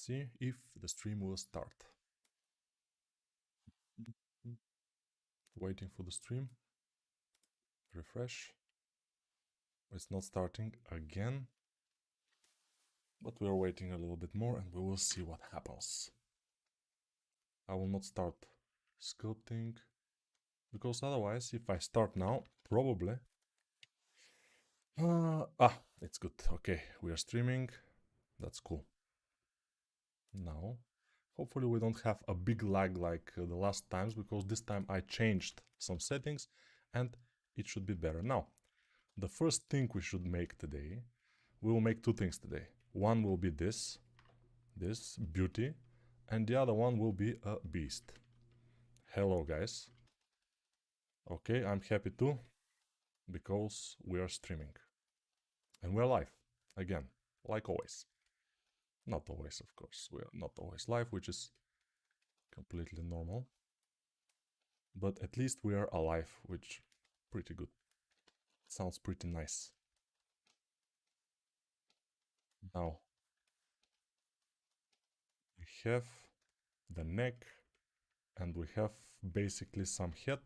Let's see if the stream will start. Waiting for the stream. Refresh. It's not starting again. But we are waiting a little bit more and we will see what happens. I will not start sculpting because otherwise, if I start now, probably... it's good. Okay, we are streaming. That's cool. Now, hopefully we don't have a big lag like the last times, because this time I changed some settings and it should be better. Now, the first thing we should make today, we will make two things today. One will be this beauty, and the other one will be a beast. Hello guys. Okay, I'm happy too, because we are streaming. And we're live, again, like always. Not always, of course. We are not always live, which is completely normal. But at least we are alive, which pretty good. Sounds pretty nice. Now, we have the neck, and we have basically some head.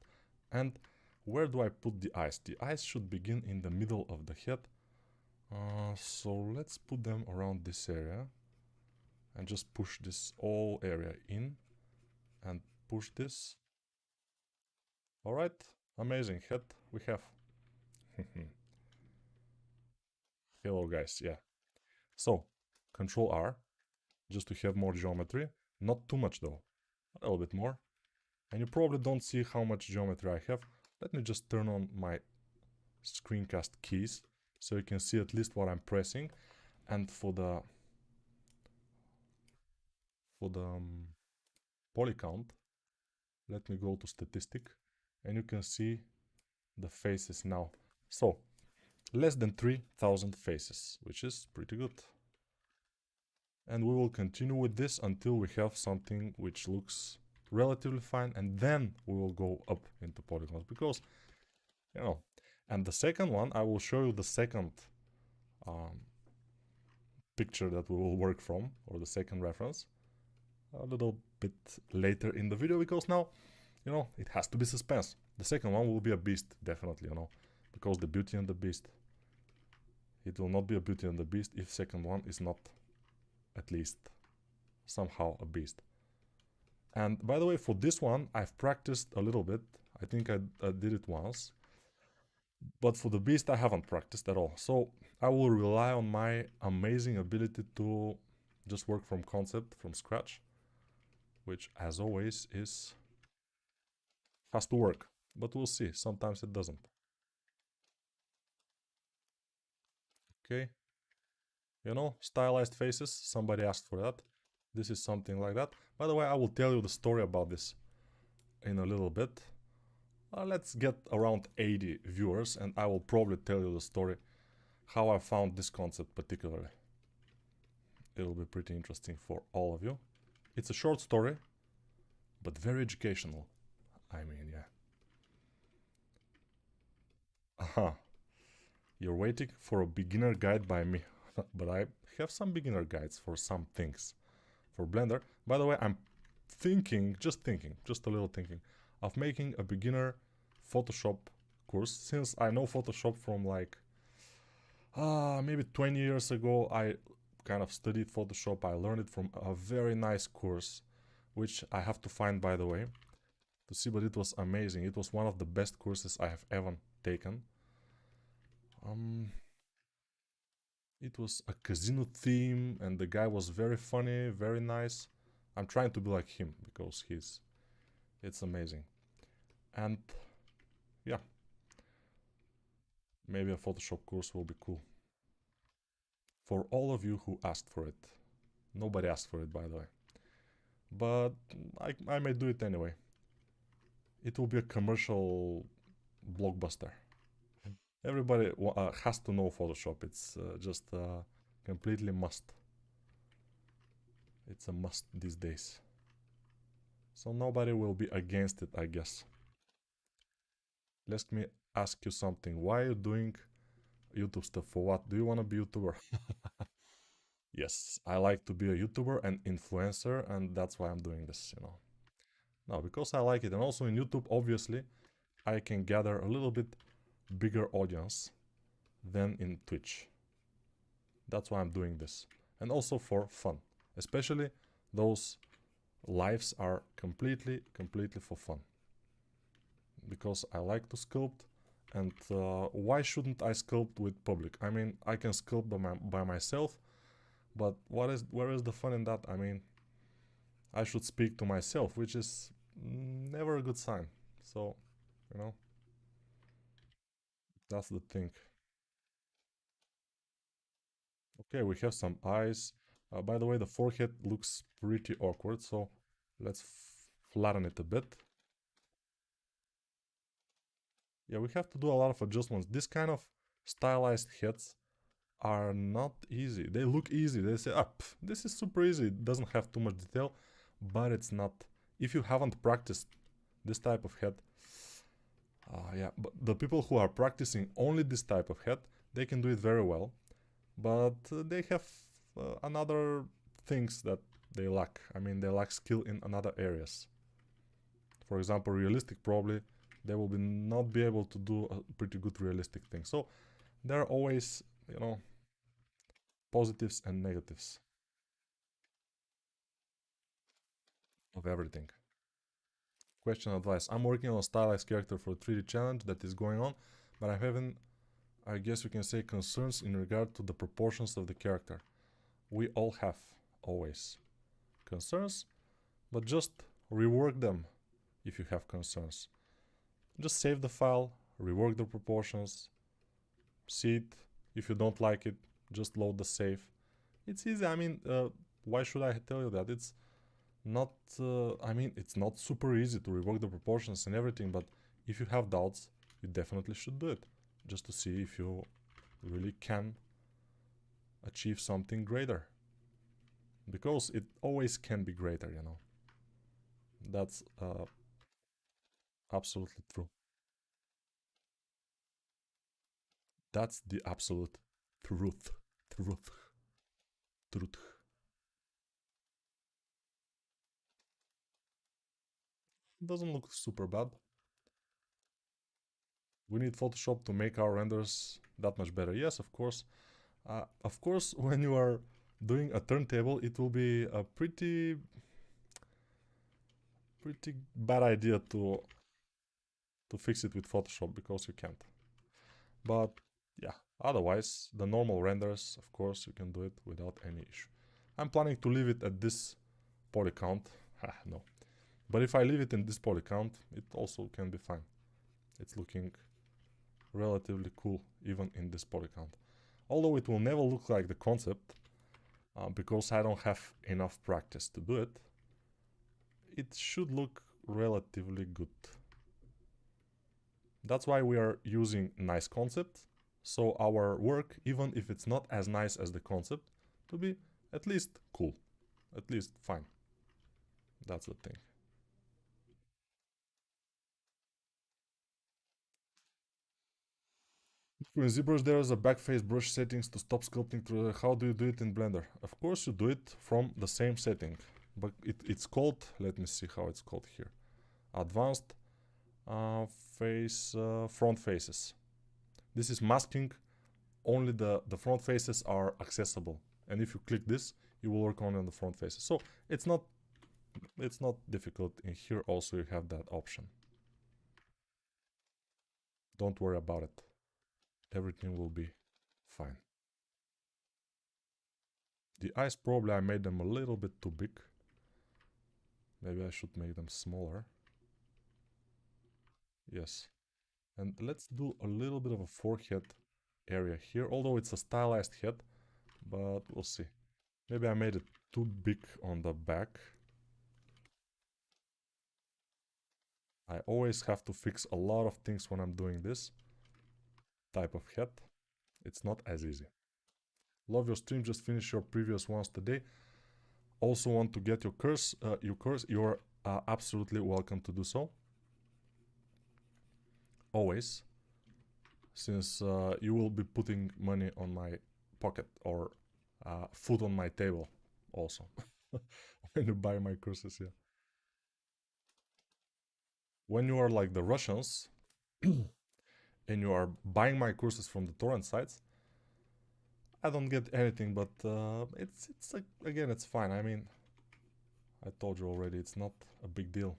And where do I put the eyes? The eyes should begin in the middle of the head. So let's put them around this area. And just push this whole area in. And push this. Alright, amazing head we have. Hello guys, yeah. So, Control R, just to have more geometry. Not too much though, a little bit more. And you probably don't see how much geometry I have. Let me just turn on my screencast keys, so you can see at least what I'm pressing. And for the poly count, let me go to statistic, and you can see the faces now. So, less than 3,000 faces, which is pretty good. And we will continue with this until we have something which looks relatively fine, and then we will go up into polygons, because, you know. And the second one, I will show you the second picture that we will work from, or the second reference, a little bit later in the video, because now, you know, it has to be suspense. The second one will be a beast, definitely, you know, because the Beauty and the Beast. It will not be a Beauty and the Beast if second one is not at least somehow a beast. And by the way, for this one, I've practiced a little bit. I think I did it once. But for the beast, I haven't practiced at all. So I will rely on my amazing ability to just work from concept, from scratch. Which, as always, has to work. But we'll see. Sometimes it doesn't. Okay. You know, stylized faces. Somebody asked for that. This is something like that. By the way, I will tell you the story about this in a little bit. Let's get around 80 viewers, and I will probably tell you the story how I found this concept particularly. It'll be pretty interesting for all of you. It's a short story, but very educational. I mean, yeah. Aha. You're waiting for a beginner guide by me. But I have some beginner guides for some things. For Blender. By the way, I'm thinking, just a little thinking, of making a beginner Photoshop course, since I know Photoshop from like maybe 20 years ago. I kind of studied Photoshop. I learned it from a very nice course, which I have to find, by the way, to see, but it was amazing. It was one of the best courses I have ever taken. It was a casino theme, and the guy was very funny, very nice. I'm trying to be like him, because it's amazing. And yeah, maybe a Photoshop course will be cool. For all of you who asked for it. Nobody asked for it, by the way. But I may do it anyway. It will be a commercial blockbuster. Everybody has to know Photoshop. It's just completely must. It's a must these days. So nobody will be against it, I guess. Let me ask you something. Why are you doing YouTube stuff? For what? Do you want to be YouTuber? Yes, I like to be a YouTuber and influencer, and that's why I'm doing this, you know. No, because I like it, and also in YouTube, obviously, I can gather a little bit bigger audience than in Twitch. That's why I'm doing this. And also for fun. Especially those lives are completely for fun. Because I like to sculpt, and why shouldn't I sculpt with public? I mean, I can sculpt by myself, but where is the fun in that? I mean, I should speak to myself, which is never a good sign. So, you know, that's the thing. Okay, we have some eyes. By the way, the forehead looks pretty awkward, so let's flatten it a bit. Yeah, we have to do a lot of adjustments. This kind of stylized heads are not easy. They look easy. They say, ah, this is super easy. It doesn't have too much detail, but it's not. If you haven't practiced this type of head, yeah, but the people who are practicing only this type of head, they can do it very well, but they have another things that they lack. I mean, they lack skill in another areas. For example, realistic, probably they will not be able to do a pretty good realistic thing. So there are always, you know, positives and negatives of everything. Question advice. I'm working on a stylized character for a 3D challenge that is going on, but I'm having, I guess you can say, concerns in regard to the proportions of the character. We all have, always, concerns, but just rework them if you have concerns. Just save the file, rework the proportions, see it. If you don't like it, just load the save. It's easy. I mean, why should I tell you that? It's not, I mean, it's not super easy to rework the proportions and everything, but if you have doubts, you definitely should do it, just to see if you really can achieve something greater. Because it always can be greater, you know. That's absolutely true. That's the absolute truth. Truth. Truth. Doesn't look super bad. We need Photoshop to make our renders that much better. Yes, of course. Of course, when you are doing a turntable, it will be a pretty bad idea to fix it with Photoshop because you can't. But yeah, otherwise, the normal renders, of course, you can do it without any issue. I'm planning to leave it at this poly count. No. But if I leave it in this poly count, it also can be fine. It's looking relatively cool, even in this poly count. Although it will never look like the concept, because I don't have enough practice to do it, it should look relatively good. That's why we are using nice concept, so our work, even if it's not as nice as the concept, to be at least cool, at least fine. That's the thing. In ZBrush there is a backface brush settings to stop sculpting through. How do you do it in Blender? Of course you do it from the same setting, but it's called, let me see how it's called here, advanced front faces. This is masking. Only the front faces are accessible, and if you click this, you will work only on the front faces. So it's not difficult. In here also you have that option. Don't worry about it. Everything will be fine. The eyes, probably I made them a little bit too big. Maybe I should make them smaller. Yes. And let's do a little bit of a forehead area here, although it's a stylized head, but we'll see. Maybe I made it too big on the back. I always have to fix a lot of things when I'm doing this type of head. It's not as easy. Love your stream, just finish your previous ones today. Also want to get your course, you're absolutely welcome to do so. Always. Since you will be putting money on my pocket, or food on my table also. When you buy my courses, yeah. When you are like the Russians and you are buying my courses from the torrent sites, I don't get anything, but it's like, again, it's fine. I mean, I told you already, it's not a big deal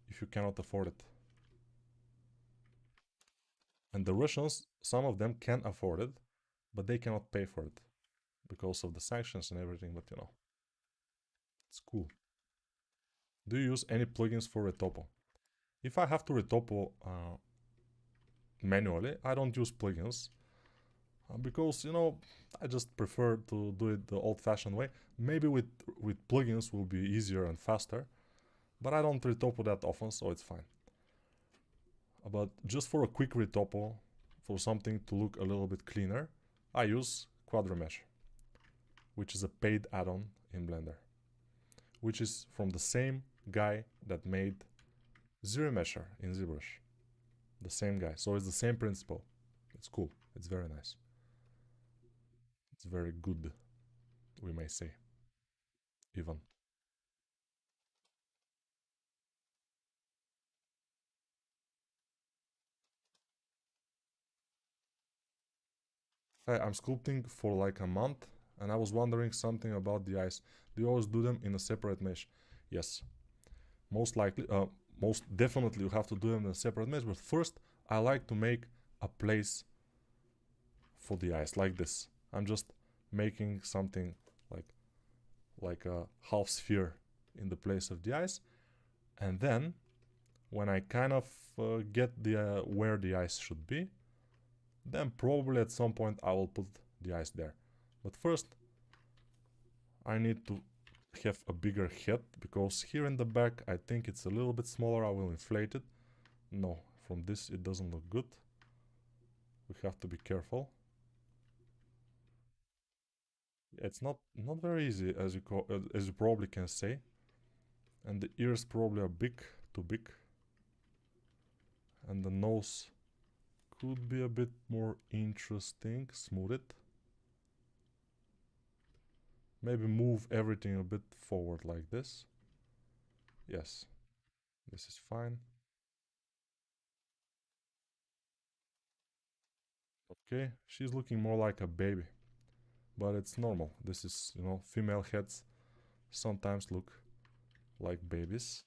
if you cannot afford it. And the Russians, some of them can afford it, but they cannot pay for it because of the sanctions and everything. But you know, it's cool. Do you use any plugins for Retopo? If I have to Retopo manually, I don't use plugins because you know I just prefer to do it the old-fashioned way. Maybe with plugins will be easier and faster, but I don't Retopo that often, so it's fine. But just for a quick Retopo, for something to look a little bit cleaner, I use Quadromesh, which is a paid add-on in Blender, which is from the same guy that made ZRemesher in ZBrush. The same guy. So it's the same principle. It's cool. It's very nice. It's very good, we may say. Even. Hey, I'm sculpting for like a month and I was wondering something about the eyes. Do you always do them in a separate mesh? Yes. Most likely, most definitely you have to do them in a separate mesh, but first I like to make a place for the eyes like this. I'm just making something like a half sphere in the place of the eyes, and then when I kind of get the where the eyes should be, then probably at some point I will put the eyes there. But first I need to have a bigger head, because here in the back I think it's a little bit smaller. I will inflate it. No, from this it doesn't look good. We have to be careful. It's not very easy, as you probably can say, and the ears probably are too big, and the nose could be a bit more interesting. Smooth it. Maybe move everything a bit forward like this. Yes, this is fine. Okay, she's looking more like a baby, but it's normal. This is, you know, female heads sometimes look like babies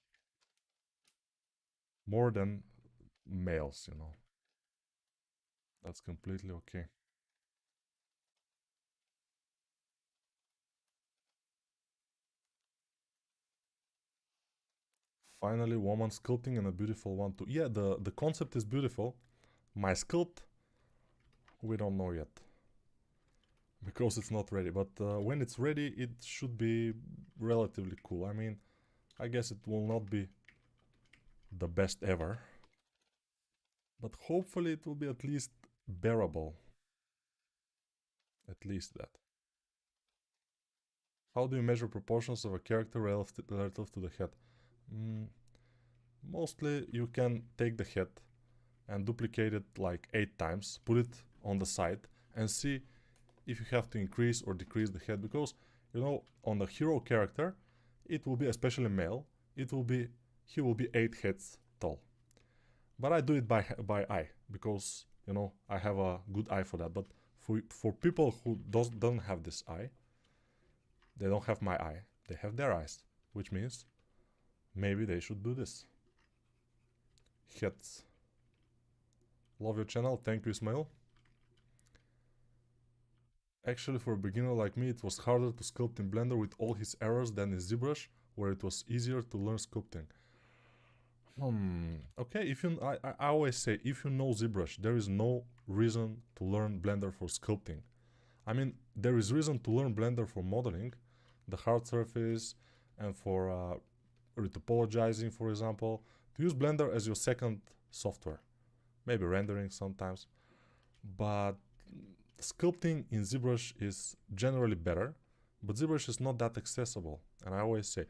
more than males, you know. That's completely okay. Finally, woman sculpting, and a beautiful one too. Yeah, the concept is beautiful. My sculpt, we don't know yet because it's not ready. But when it's ready, it should be relatively cool. I mean, I guess it will not be the best ever, but hopefully it will be at least bearable. At least that. How do you measure proportions of a character relative to the head? Mm, Mostly you can take the head and duplicate it like 8 times, put it on the side, and see if you have to increase or decrease the head, because you know, on the hero character it will be, especially male, he will be 8 heads tall. But I do it by eye, because you know I have a good eye for that. But for people who don't have this eye, they don't have my eye, they have their eyes, which means maybe they should do this. Heads. Love your channel, thank you, Ismail. Actually, for a beginner like me, it was harder to sculpt in Blender with all his errors than in ZBrush, where it was easier to learn sculpting. Okay, I always say, if you know ZBrush, there is no reason to learn Blender for sculpting. I mean, there is reason to learn Blender for modeling, the hard surface, and for retopologizing, for example. To use Blender as your second software. Maybe rendering sometimes. But sculpting in ZBrush is generally better, but ZBrush is not that accessible. And I always say,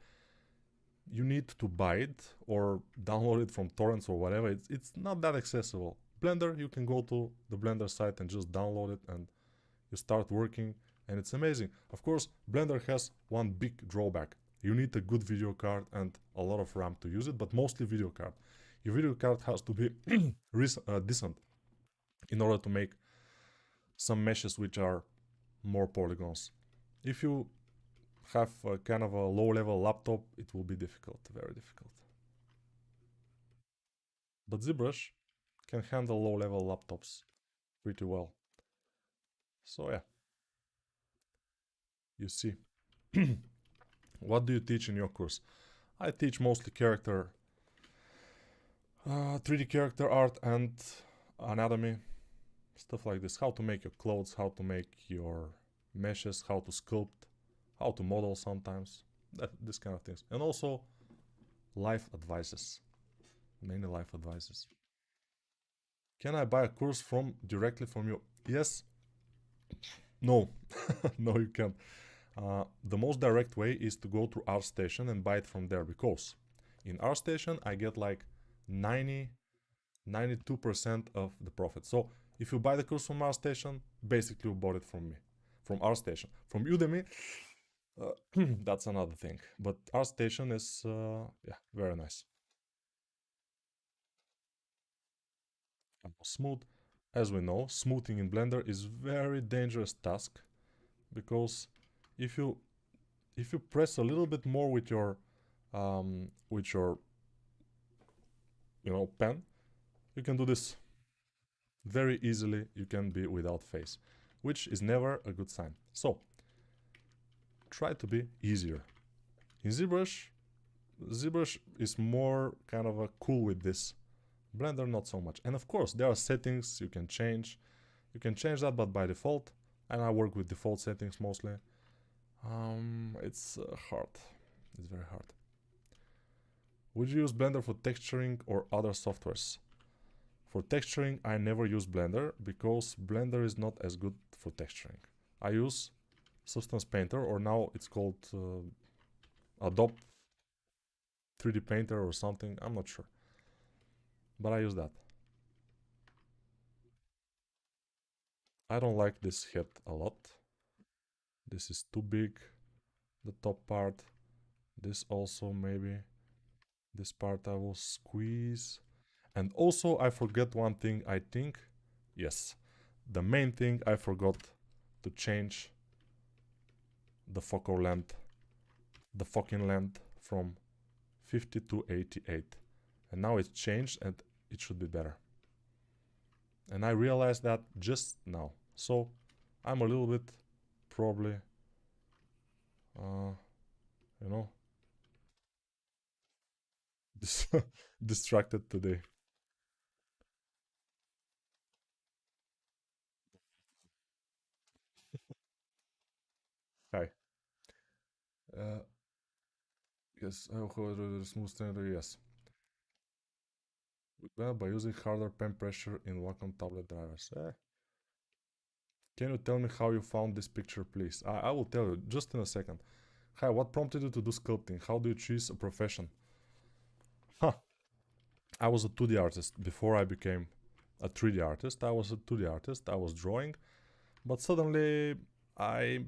you need to buy it or download it from torrents or whatever. It's not that accessible. Blender, you can go to the Blender site and just download it, and you start working and it's amazing. Of course, Blender has one big drawback. You need a good video card and a lot of RAM to use it, but mostly video card. Your video card has to be decent in order to make some meshes which are more polygons. If you have a kind of a low-level laptop, it will be difficult, very difficult. But ZBrush can handle low-level laptops pretty well. So yeah, you see. What do you teach in your course? I teach mostly character, 3D character art and anatomy, stuff like this. How to make your clothes, how to make your meshes, how to sculpt, how to model sometimes, this kind of things. And also life advices, mainly life advices. Can I buy a course directly from you? Yes. No. No, you can't. The most direct way is to go to ArtStation and buy it from there, because in ArtStation I get like 92% of the profit. So if you buy the course from ArtStation, basically you bought it from me, from ArtStation. From Udemy, that's another thing. But ArtStation is, yeah, very nice. Smooth. As we know, smoothing in Blender is very dangerous task, because if you press a little bit more with your pen, you can do this very easily. You can be without face, which is never a good sign. So try to be easier. In ZBrush is more kind of a cool with this. Blender not so much. And of course there are settings you can change. You can change that, but by default, and I work with default settings mostly, it's hard. It's very hard. Would you use Blender for texturing or other softwares? For texturing, I never use Blender, because Blender is not as good for texturing. I use Substance Painter, or now it's called Adobe 3D Painter or something, I'm not sure. But I use that. I don't like this head a lot. This is too big, the top part. This also maybe. This part I will squeeze. And also I forget one thing, I think. Yes, the main thing, I forgot to change the focal length, the fucking length from 50 to 88. And now it's changed and it should be better. And I realized that just now. So I'm a little bit probably, you know, distracted today. Hi. Uh, yes, smooth standard, yes. Well, by using harder pen pressure in Wacom tablet drivers. Can you tell me how you found this picture, please? I will tell you just in a second. Hi, what prompted you to do sculpting? How do you choose a profession? Huh. I was a 2D artist before I became a 3D artist. I was a 2D artist. I was drawing, but suddenly I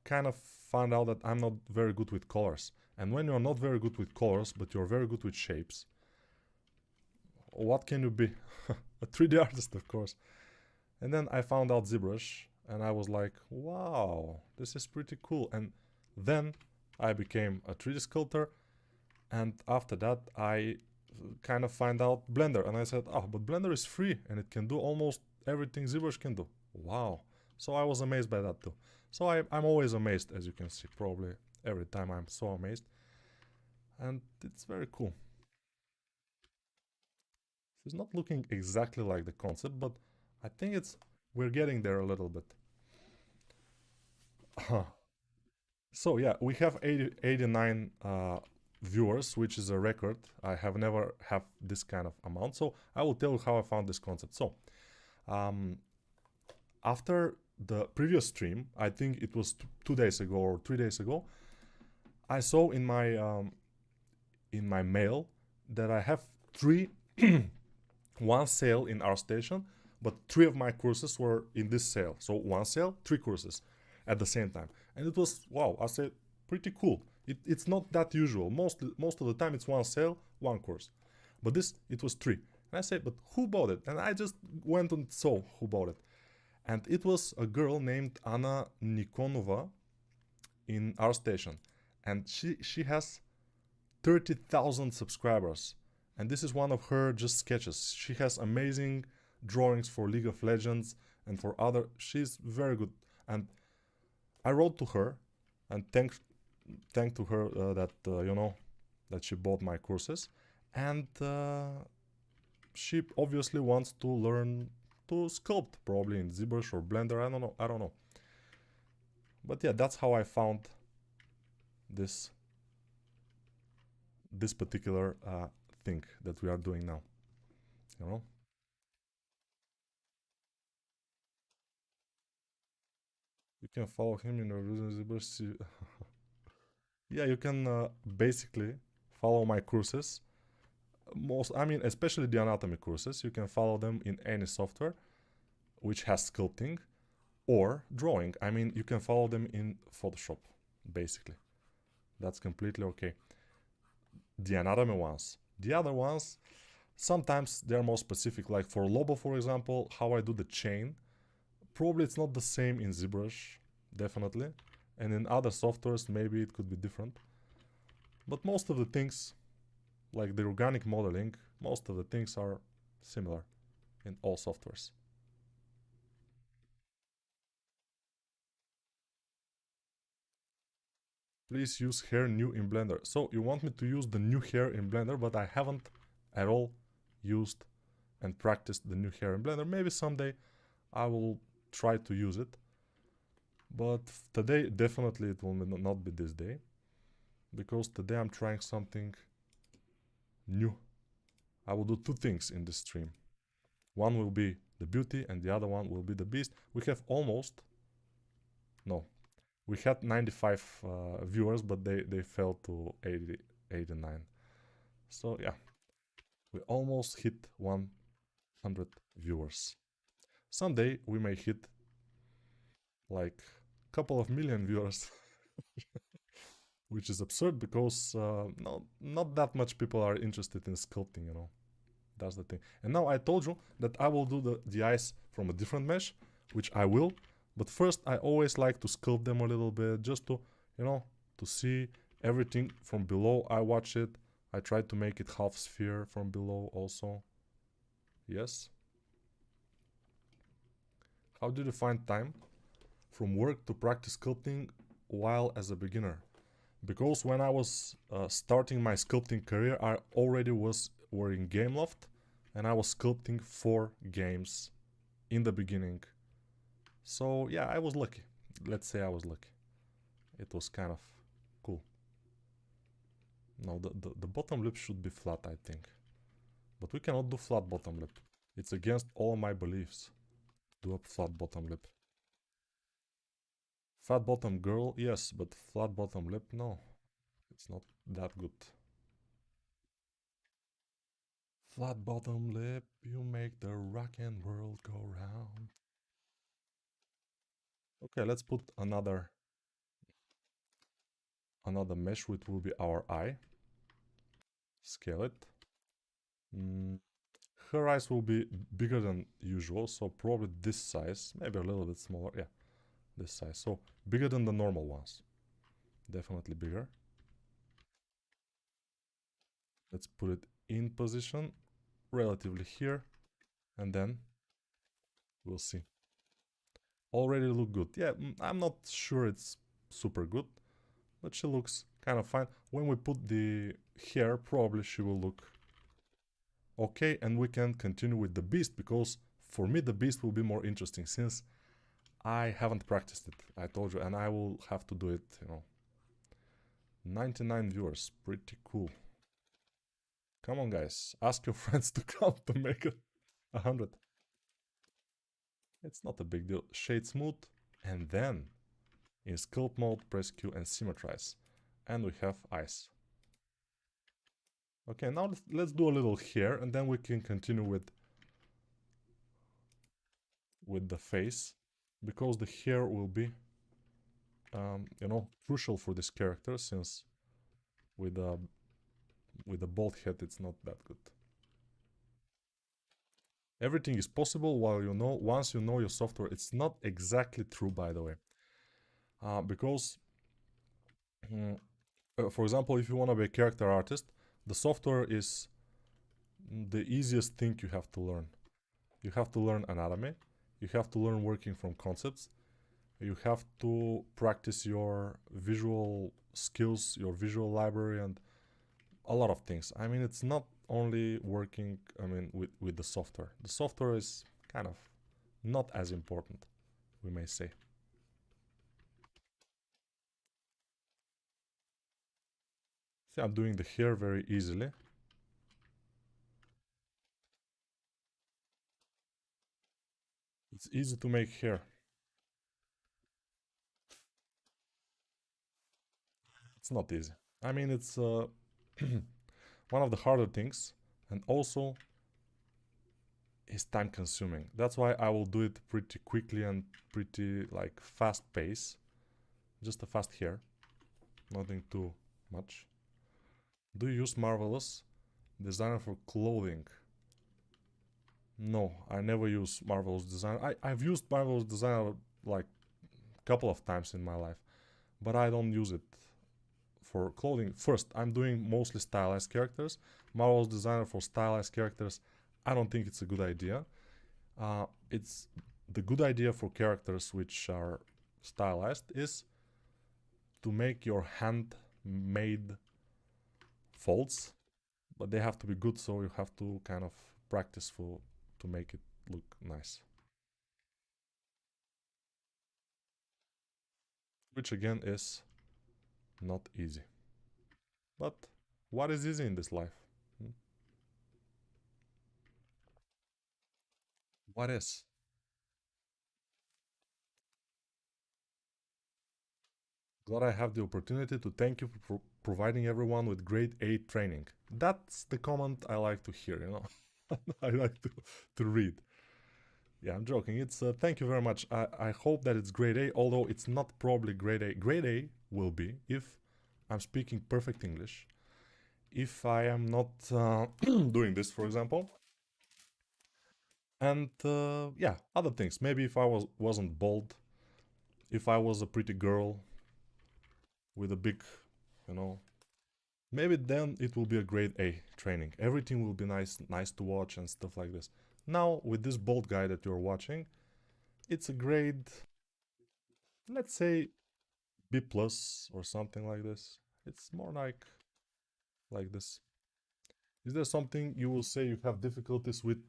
kind of found out that I'm not very good with colors. And when you're not very good with colors, but you're very good with shapes, what can you be? A 3D artist, of course. And then I found out ZBrush, and I was like, wow, this is pretty cool. And then I became a 3D sculptor, and after that I kind of find out Blender, and I said, oh, but Blender is free and it can do almost everything ZBrush can do. Wow. So I was amazed by that too. So I'm always amazed, as you can see, probably every time I'm so amazed. And it's very cool. It's not looking exactly like the concept, but I think we're getting there a little bit. So yeah, we have 89 viewers, which is a record. I have never have this kind of amount. So I will tell you how I found this concept. So after the previous stream, I think it was 2 days ago or 3 days ago, I saw in my mail that I have one sale in ArtStation, but 3 of my courses were in this sale. So one sale, 3 courses. at the same time. And it was, wow, I said, pretty cool. It's not that usual. Most of the time it's one sale, one course. But this, it was three. And I said, but who bought it? And I just went and saw who bought it. And it was a girl named Anna Nikonova in our station. And she has 30,000 subscribers. And this is one of her just sketches. She has amazing drawings for League of Legends and for other. She's very good. And I wrote to her and thanked to her that that she bought my courses, and she obviously wants to learn to sculpt, probably in ZBrush or Blender. I don't know. But yeah, that's how I found this particular thing that we are doing now. You know. You can follow him in ZBrush. Yeah, you can basically follow my courses. Especially the anatomy courses. You can follow them in any software which has sculpting or drawing. You can follow them in Photoshop, basically. That's completely okay. The anatomy ones. The other ones, sometimes they're more specific. Like for Lobo, for example, how I do the chain. Probably it's not the same in ZBrush, definitely. And in other softwares, maybe it could be different. But most of the things, like the organic modeling, most of the things are similar in all softwares. Please use hair new in Blender. So you want me to use the new hair in Blender, but I haven't at all used and practiced the new hair in Blender. Maybe someday I will try to use it. But today, definitely it will not be this day. Because today I'm trying something new. I will do two things in this stream. One will be the beauty and the other one will be the beast. We have almost... No. We had 95 viewers, but they fell to 89. So yeah. We almost hit 100 viewers. Someday we may hit like a couple of million viewers. Which is absurd because not that much people are interested in sculpting, you know. That's the thing. And now I told you that I will do the eyes from a different mesh, which I will. But first I always like to sculpt them a little bit, just to, to see everything from below. I watch it. I try to make it half sphere from below also. Yes. How did you find time from work to practice sculpting while as a beginner? Because when I was starting my sculpting career, I already were in Gameloft, and I was sculpting 4 games in the beginning. So yeah, I was lucky. Let's say I was lucky. It was kind of cool. No, the bottom lip should be flat, I think. But we cannot do flat bottom lip. It's against all my beliefs. Do a flat bottom lip. Fat bottom girl, yes, but flat bottom lip, no. It's not that good. Flat bottom lip, you make the rockin' world go round. Okay, let's put another mesh, which will be our eye. Scale it. Her eyes will be bigger than usual, so probably this size, maybe a little bit smaller. Yeah, this size. So bigger than the normal ones. Definitely bigger. Let's put it in position, relatively here, and then we'll see. Already look good. Yeah, I'm not sure it's super good, but she looks kind of fine. When we put the hair, probably she will look okay, and we can continue with the beast, because for me the beast will be more interesting, since I haven't practiced it, I told you, and I will have to do it, 99 viewers, pretty cool. Come on guys, ask your friends to come to make it 100. It's not a big deal. Shade smooth, and then in sculpt mode, press Q and symmetrize. And we have eyes. Okay, now let's do a little hair, and then we can continue with the face, because the hair will be crucial for this character, since with a bald head it's not that good. Everything is possible while once you know your software. It's not exactly true, by the way, because for example, if you want to be a character artist, the software is the easiest thing you have to learn. You have to learn anatomy, you have to learn working from concepts, you have to practice your visual skills, your visual library, and a lot of things. I mean, it's not only working, with the software. The software is kind of not as important, we may say. See, I'm doing the hair very easily. It's easy to make hair. It's not easy. I mean, it's one of the harder things, and also is time consuming. That's why I will do it pretty quickly and pretty like fast pace. Just a fast hair, nothing too much. Do you use Marvelous Designer for clothing? No, I never use Marvelous Designer. I've used Marvelous Designer like a couple of times in my life, but I don't use it for clothing. First, I'm doing mostly stylized characters. Marvelous Designer for stylized characters, I don't think it's a good idea. It's the good idea for characters which are stylized is to make your handmade folds, but they have to be good, so you have to kind of practice to make it look nice. Which again is not easy. But what is easy in this life? Hmm? What is? Glad I have the opportunity to thank you for providing everyone with grade A training. That's the comment I like to hear. I like to read. Yeah, I'm joking. It's thank you very much. I hope that it's grade A, although it's not probably grade A. Grade A will be if I'm speaking perfect English. If I am not doing this, for example. And yeah, other things. Maybe if I wasn't bald, if I was a pretty girl with a big, you know, maybe then it will be a grade A training. Everything will be nice to watch and stuff like this. Now, with this bald guy that you're watching, it's a grade, let's say B plus or something like this. It's more like this. Is there something you will say you have difficulties with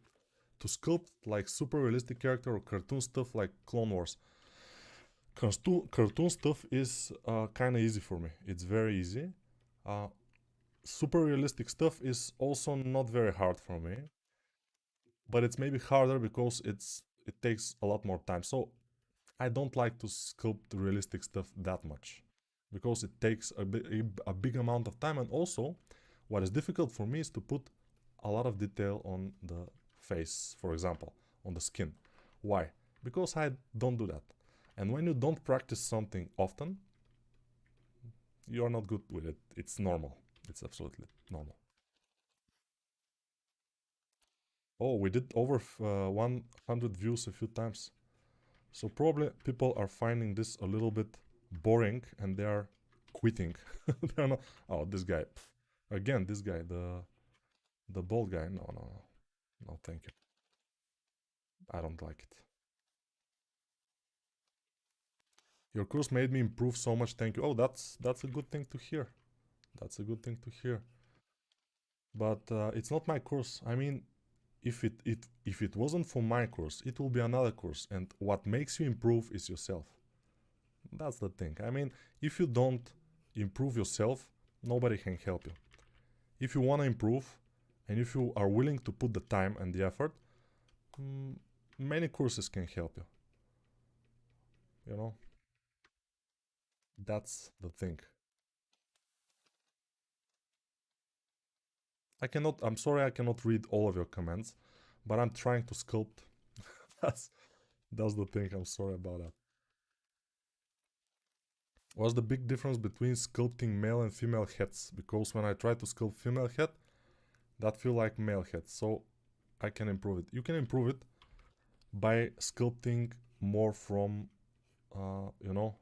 to sculpt, like super realistic character or cartoon stuff like Clone Wars? Cartoon stuff is kind of easy for me. It's very easy. Uh, Super realistic stuff is also not very hard for me, but it's maybe harder because it takes a lot more time. So I don't like to sculpt realistic stuff that much because it takes a big amount of time, and also what is difficult for me is to put a lot of detail on the face, for example, on the skin. Why? Because I don't do that. And when you don't practice something often, you're not good with it. It's normal. It's absolutely normal. Oh, we did over 100 views a few times. So probably people are finding this a little bit boring and they are quitting. They're not. Oh, this guy. Again, this guy, the bald guy. No, no, no, no. Thank you. I don't like it. Your course made me improve so much. Thank you. Oh, that's a good thing to hear. That's a good thing to hear. But it's not my course. I mean, if it wasn't for my course, it will be another course. And what makes you improve is yourself. That's the thing. I mean, if you don't improve yourself, nobody can help you. If you want to improve, and if you are willing to put the time and the effort, many courses can help you. You know, that's the thing. I'm sorry, I cannot read all of your comments, but I'm trying to sculpt. that's, that's the thing. I'm sorry about that. What's the big difference between sculpting male and female heads? Because when I try to sculpt female head, that feel like male head. So I can improve it. You can improve it by sculpting more from, you know,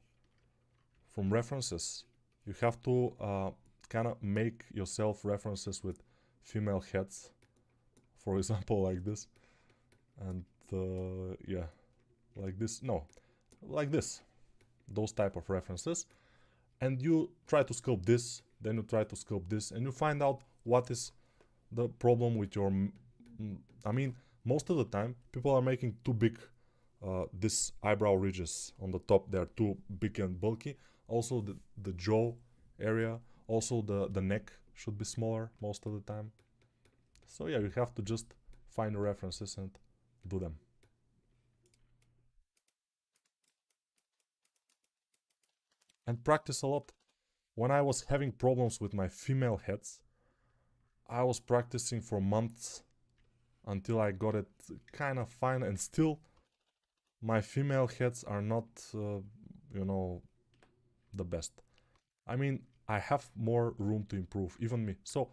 from references. You have to kind of make yourself references with female heads, for example, like this, and yeah, like this. No, like this. Those type of references, and you try to sculpt this, then you try to sculpt this, and you find out what is the problem with your. I mean, most of the time, people are making too big. This eyebrow ridges on the top, they are too big and bulky. Also, the jaw area, also the neck should be smaller most of the time. So yeah, you have to just find the references and do them. And practice a lot. When I was having problems with my female heads, I was practicing for months until I got it kind of fine, and still my female heads are not, you know, the best. I mean, I have more room to improve, even me. So,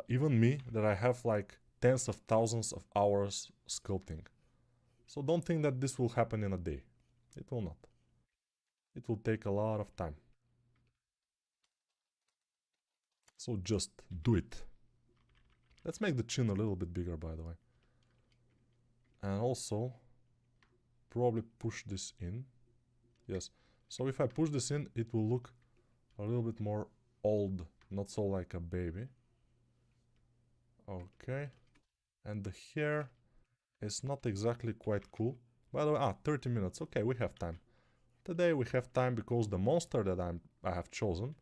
even me, that I have like tens of thousands of hours sculpting. So don't think that this will happen in a day. It will not. It will take a lot of time. So just do it. Let's make the chin a little bit bigger, by the way. And also, probably push this in. Yes. So if I push this in, it will look a little bit more old, not so like a baby. Okay. And the hair is not exactly quite cool. By the way, 30 minutes. Okay, we have time. Today we have time because the monster that I have chosen,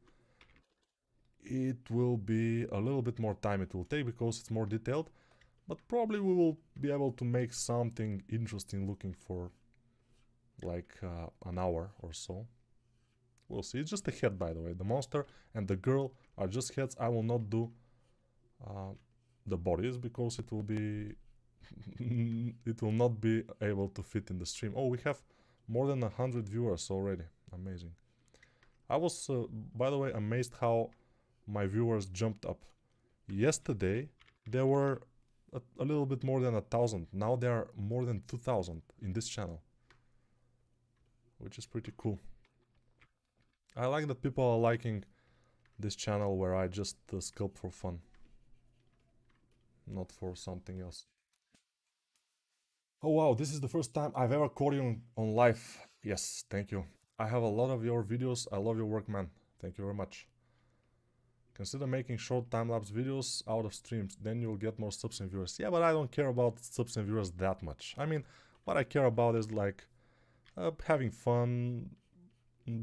it will be a little bit more time it will take because it's more detailed, but probably we will be able to make something interesting looking for like an hour or so. We'll see. It's just a head, by the way. The monster and the girl are just heads. I will not do the bodies because it will be it will not be able to fit in the stream. Oh, we have more than 100 viewers already. Amazing. I was, by the way, amazed how my viewers jumped up. Yesterday, there were a little bit more than 1,000. Now there are more than 2,000 in this channel, which is pretty cool. I like that people are liking this channel where I just sculpt for fun, not for something else. Oh wow, this is the first time I've ever caught you on live. Yes, thank you. I have a lot of your videos. I love your work, man. Thank you very much. Consider making short time-lapse videos out of streams, then you'll get more subs and viewers. Yeah, but I don't care about subs and viewers that much. I mean, what I care about is like having fun,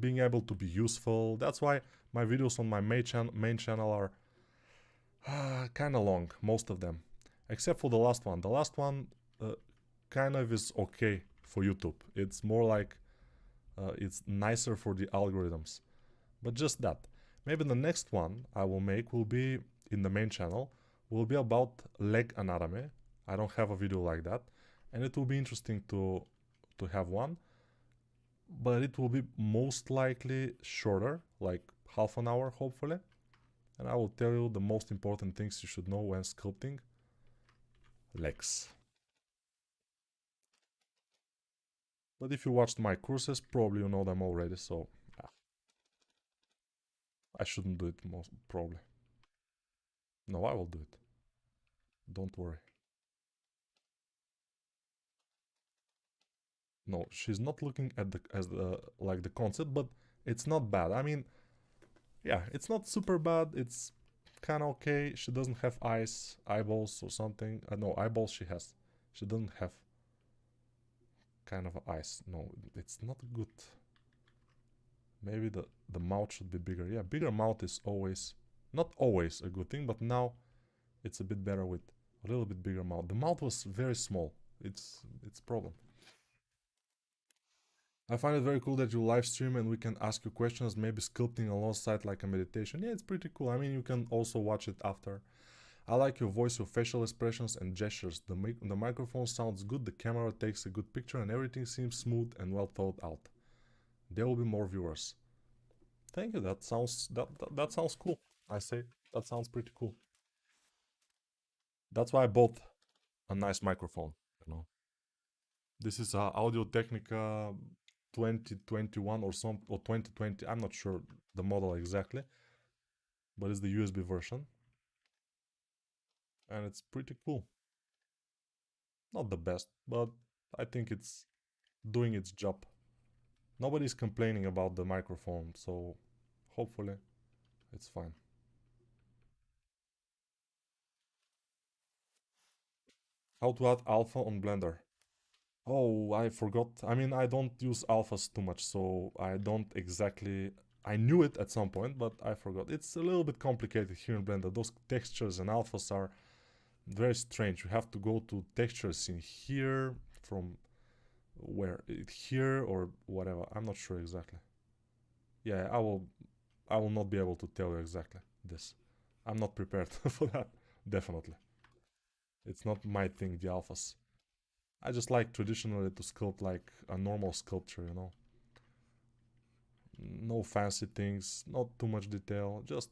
being able to be useful. That's why my videos on my main channel are kind of long, most of them. Except for the last one. The last one kind of is okay for YouTube. It's more like it's nicer for the algorithms. But just that. Maybe the next one I will make will be in the main channel, will be about leg anatomy. I don't have a video like that, and it will be interesting to have one, but it will be most likely shorter, like half an hour hopefully, and I will tell you the most important things you should know when sculpting legs. But if you watched my courses, probably you know them already, so I shouldn't do it most probably. No, I will do it. Don't worry. No, she's not looking at the as the like the concept, but it's not bad. I mean, yeah, it's not super bad. It's kind of okay. She doesn't have eyeballs or something. No, eyeballs she has. She doesn't have kind of eyes. No, it's not good. Maybe the mouth should be bigger. Yeah, bigger mouth is always, not always a good thing, but now it's a bit better with a little bit bigger mouth. The mouth was very small. It's problem. I find it very cool that you live stream and we can ask you questions, maybe sculpting alongside like a meditation. Yeah, it's pretty cool. I mean, you can also watch it after. I like your voice, your facial expressions and gestures. The microphone sounds good, the camera takes a good picture and everything seems smooth and well thought out. there will be more viewers. Thank you. That sounds cool. I say that sounds pretty cool. That's why I bought a nice microphone. You know, this is Audio Technica 2021 or some or 2020. I'm not sure the model exactly, but it's the USB version, and it's pretty cool. Not the best, but I think it's doing its job. Nobody's complaining about the microphone, so hopefully it's fine. How to add alpha on Blender? Oh, I forgot. I mean, I don't use alphas too much, so I don't exactly. I knew it at some point, but I forgot. It's a little bit complicated here in Blender. Those textures and alphas are very strange. You have to go to textures in here from where here or whatever. I'm not sure exactly. Yeah, I will not be able to tell you exactly this. I'm not prepared for that. Definitely. It's not my thing, the alphas. I just like traditionally to sculpt like a normal sculpture, you know. No fancy things, not too much detail, just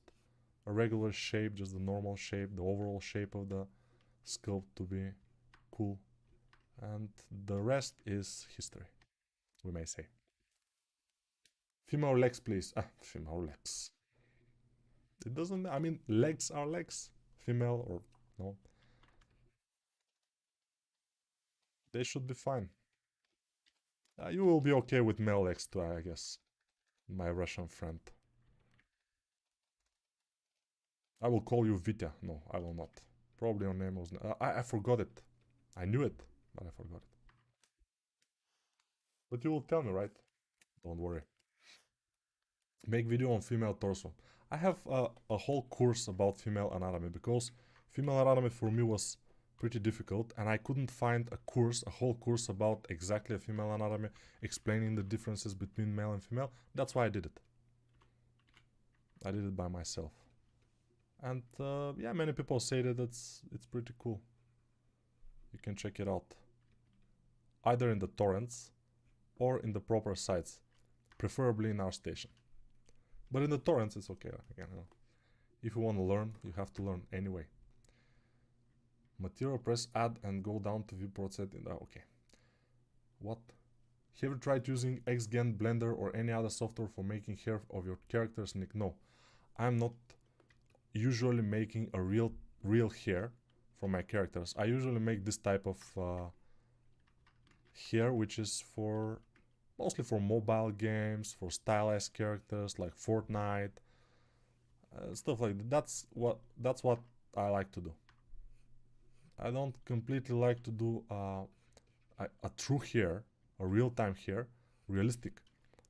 a regular shape, just the normal shape, the overall shape of the sculpt to be cool. And the rest is history, we may say. Female legs, please. Ah, female legs. It doesn't, I mean, legs are legs. Female or no. They should be fine. You will be okay with male legs too, I guess. My Russian friend. I will call you Vitya. No, I will not. Probably your name was. I forgot it. I knew it, but I forgot it. But you will tell me, right? Don't worry. Make video on female torso. I have a whole course about female anatomy because female anatomy for me was pretty difficult and I couldn't find a whole course about exactly a female anatomy explaining the differences between male and female. That's why I did it. I did it by myself. And yeah, many people say that it's pretty cool. You can check it out either in the torrents or in the proper sites, preferably in our station. But in the torrents, it's okay. Again, you know, if you want to learn, you have to learn anyway. Material, press add and go down to viewport setting. Okay. What? Have you tried using XGen, Blender or any other software for making hair of your characters, Nick? No. I'm not usually making a real hair for my characters. I usually make this type of hair, which is for mostly for mobile games, for stylized characters like Fortnite, stuff like that. That's what I like to do. I don't completely like to do a true hair, a real-time hair, realistic,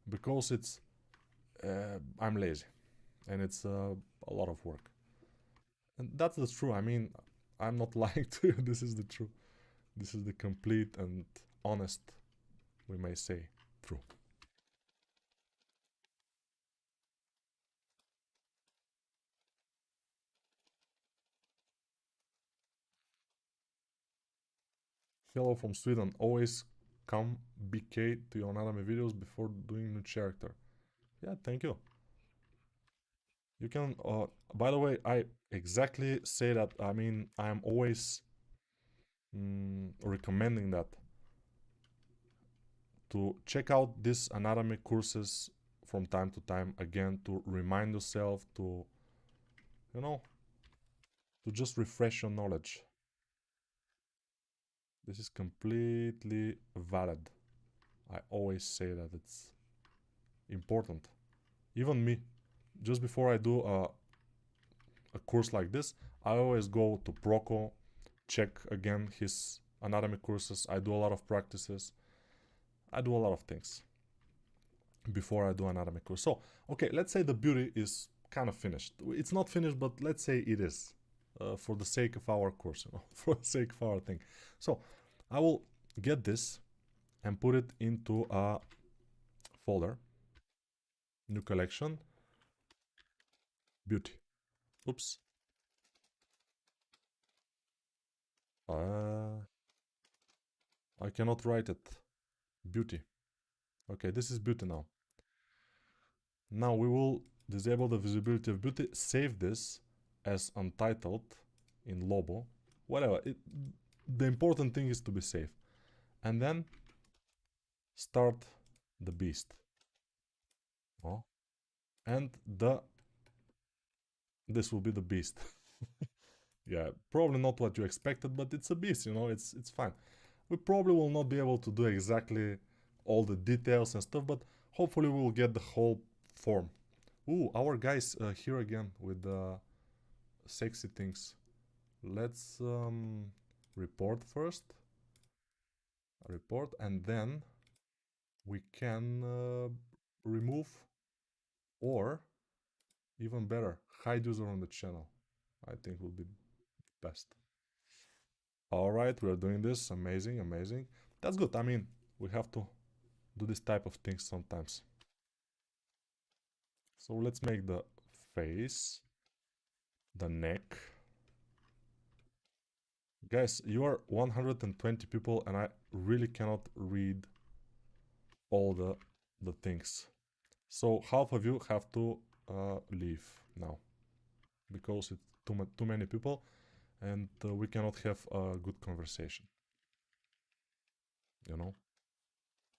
because it's I'm lazy, and it's a lot of work. And that's the true. I mean, I'm not lying to you. This is the truth. This is the complete and honest, we may say, true. Hello from Sweden. Always come BK to your anatomy videos before doing new character. Yeah, thank you. You can, by the way, I exactly say that. I mean, I'm always recommending that to check out these anatomy courses from time to time again to remind yourself to, you know, to just refresh your knowledge. This is completely valid. I always say that it's important. Even me, just before I do a course like this, I always go to Proco, check again his anatomy courses. I do a lot of practices. I do a lot of things before I do anatomy course. So, okay, let's say the beauty is kind of finished. It's not finished, but let's say it is, for the sake of our course, you know, for the sake of our thing. So, I will get this and put it into a folder, new collection, beauty. Oops. I cannot write it. Beauty. Okay, this is beauty now. Now we will disable the visibility of beauty, save this as untitled in Lobo, whatever. The important thing is to be safe. And then start the beast. Oh. And this will be the beast. Yeah, probably not what you expected, but it's a beast, you know, it's fine. We probably will not be able to do exactly all the details and stuff, but hopefully we'll get the whole form. Ooh, our guy's here again with the sexy things. Let's report first. Report, and then we can remove, or even better, hide user on the channel. I think will be best. Alright, we're doing this. Amazing, amazing. That's good. I mean, we have to do this type of things sometimes. So let's make the face, the neck. Guys, you are 120 people and I really cannot read all the things. So half of you have to leave now because it's too many people and we cannot have a good conversation. You know?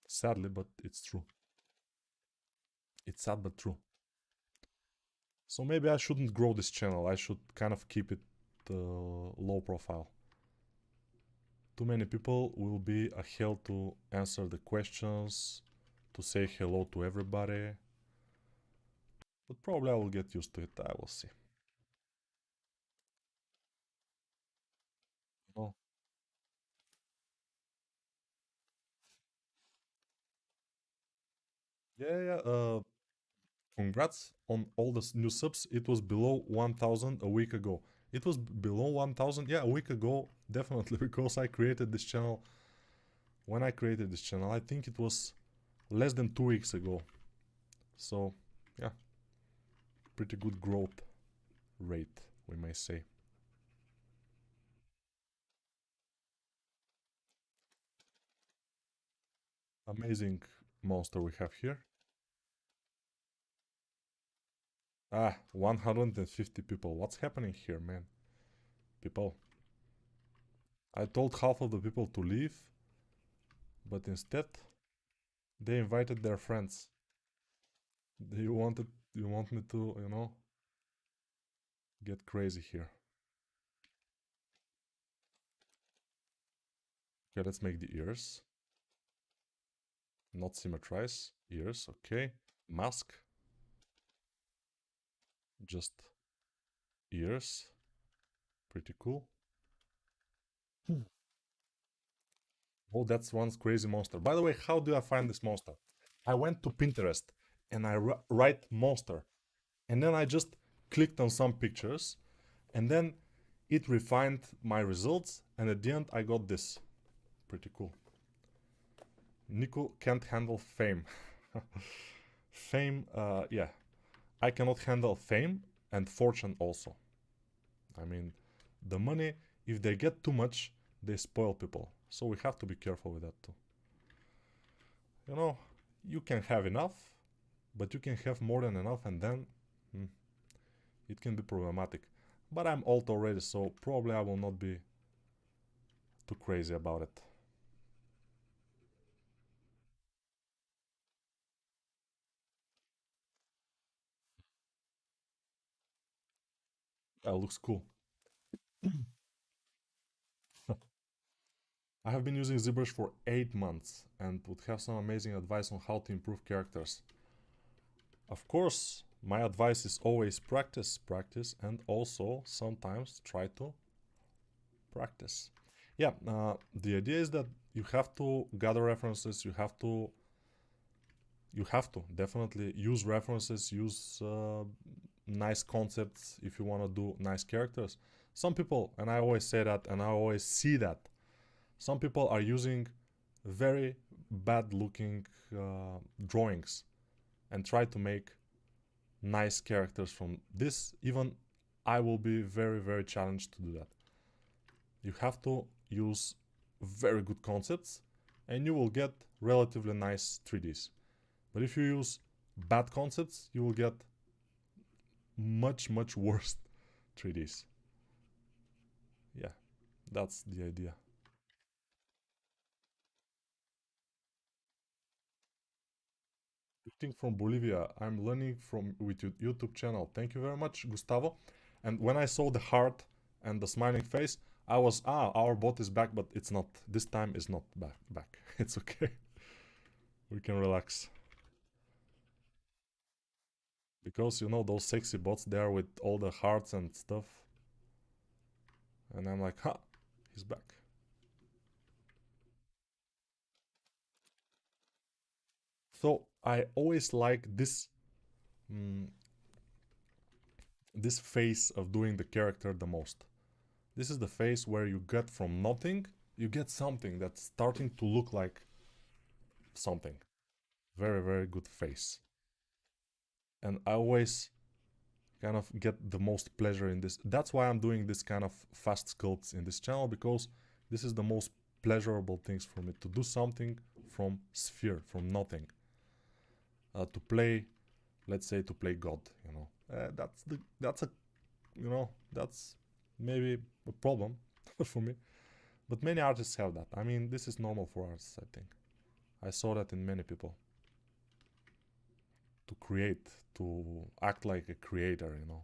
Sadly, but it's true. It's sad but true. So maybe I shouldn't grow this channel. I should kind of keep it low profile. Too many people will be a hell to answer the questions, to say hello to everybody. But probably I will get used to it. I will see. Oh. Yeah. Congrats on all the new subs. It was below 1000 a week ago. It was below 1000, yeah, a week ago, definitely, because I created this channel. When I created this channel, I think it was less than 2 weeks ago. So, yeah, pretty good growth rate, we may say. Amazing monster we have here. 150 people. What's happening here, man? People. I told half of the people to leave, but instead they invited their friends. You want me to, you know, get crazy here. Okay, let's make the ears. Not symmetrize. Ears, okay. Mask. Just ears. Pretty cool. Oh, that's one crazy monster. By the way, how do I find this monster? I went to Pinterest and I write monster. And then I just clicked on some pictures and then it refined my results. And at the end, I got this. Pretty cool. Nico can't handle fame. Fame, yeah. I cannot handle fame and fortune also. I mean, the money, if they get too much, they spoil people. So we have to be careful with that too. You know, you can have enough, but you can have more than enough and then it can be problematic. But I'm old already, so probably I will not be too crazy about it. That looks cool. I have been using ZBrush for 8 months and would have some amazing advice on how to improve characters. Of course, my advice is always practice, practice, and also sometimes try to practice. Yeah, the idea is that you have to gather references, you have to definitely use references, use nice concepts if you want to do nice characters. Some people, and I always say that and I always see that, some people are using very bad looking drawings and try to make nice characters from this. Even I will be very, very challenged to do that. You have to use very good concepts and you will get relatively nice 3Ds. But if you use bad concepts, you will get much worse 3Ds. Yeah, that's the idea. Greeting from Bolivia. I'm learning from with your YouTube channel. Thank you very much, Gustavo. And when I saw the heart and the smiling face, I was, our bot is back, but it's not. This time is not back. It's okay. We can relax. Because, you know, those sexy bots there with all the hearts and stuff. And I'm like, he's back. So I always like this this phase of doing the character the most. This is the phase where you get from nothing, you get something that's starting to look like something. Very good face. And I always kind of get the most pleasure in this. That's why I'm doing this kind of fast sculpts in this channel, because this is the most pleasurable things for me, to do something from sphere, from nothing. To play, let's say, to play God, you know. That's maybe a problem for me. But many artists have that. I mean, this is normal for artists, I think. I saw that in many people. To create, to act like a creator, you know.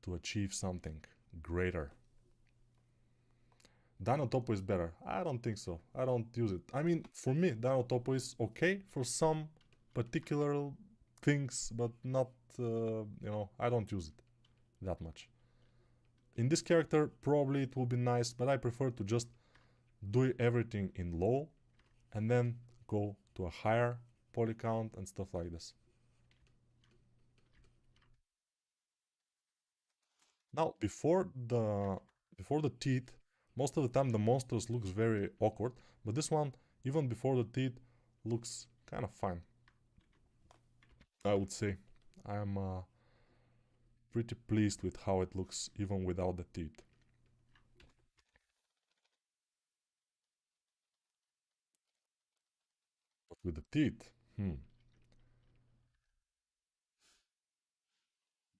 To achieve something greater. Dino Topo is better. I don't think so. I don't use it. I mean, for me, Dino Topo is okay for some particular things, but not, you know, I don't use it that much. In this character, probably it will be nice, but I prefer to just do everything in low and then go to a higher poly count and stuff like this. Now, before the teeth, most of the time the monsters looks very awkward, but this one, even before the teeth, looks kind of fine. I would say. I'm pretty pleased with how it looks even without the teeth. But with the teeth,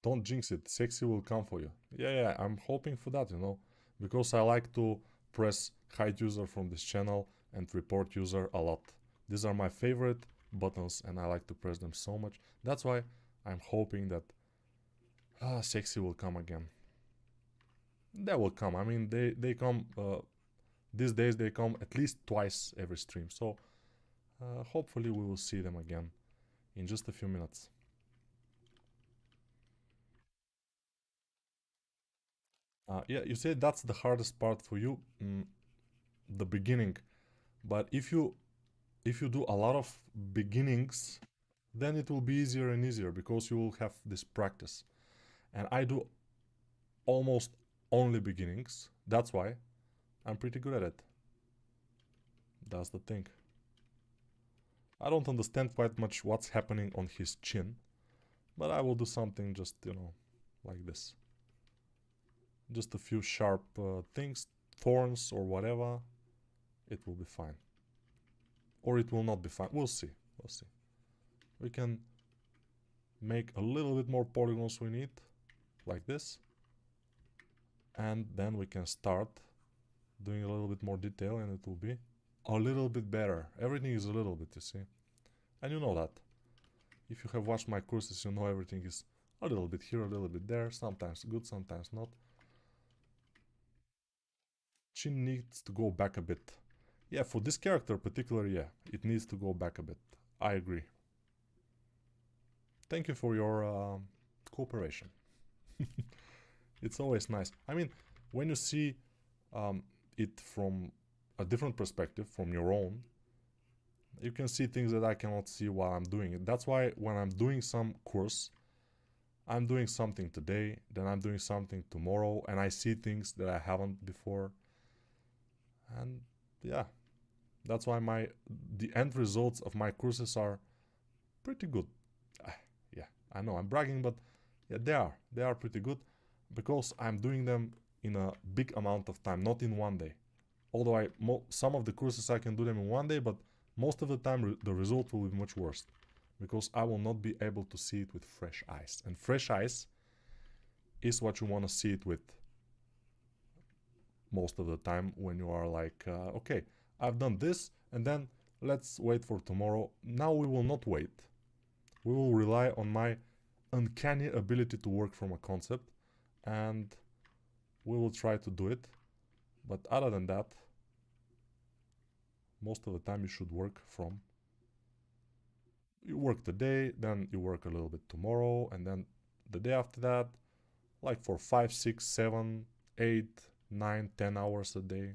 don't jinx it. Sexy will come for you. Yeah, I'm hoping for that, you know, because I like to press hide user from this channel and report user a lot. These are my favorite buttons and I like to press them so much. That's why I'm hoping that sexy will come again. They will come. I mean, they come, these days they come at least twice every stream. So hopefully we will see them again in just a few minutes. Yeah, you said that's the hardest part for you, the beginning. But if you do a lot of beginnings, then it will be easier and easier because you will have this practice. And I do almost only beginnings. That's why I'm pretty good at it. That's the thing. I don't understand quite much what's happening on his chin, but I will do something just, you know, like this. Just a few sharp things, thorns or whatever. It will be fine. Or it will not be fine. We'll see. We'll see. We can make a little bit more polygons we need, like this. And then we can start doing a little bit more detail and it will be a little bit better. Everything is a little bit, you see. And you know that. If you have watched my courses, you know everything is a little bit here, a little bit there. Sometimes good, sometimes not. Chin needs to go back a bit. Yeah, for this character particularly, yeah, it needs to go back a bit. I agree. Thank you for your cooperation. It's always nice. I mean, when you see it from a different perspective, from your own, you can see things that I cannot see while I'm doing it. That's why when I'm doing some course, I'm doing something today, then I'm doing something tomorrow, and I see things that I haven't before. And yeah, that's why the end results of my courses are pretty good. Yeah, I know I'm bragging, but yeah, they are pretty good because I'm doing them in a big amount of time, not in one day. Although some of the courses I can do them in one day, but most of the time the result will be much worse because I will not be able to see it with fresh eyes. And fresh eyes is what you want to see it with most of the time when you are like, okay, I've done this, and then let's wait for tomorrow. Now we will not wait. We will rely on my uncanny ability to work from a concept, and we will try to do it. But other than that, most of the time you should work from. You work today, then you work a little bit tomorrow, and then the day after that, like for 5, 6, 7, 8, 9, 10 hours a day,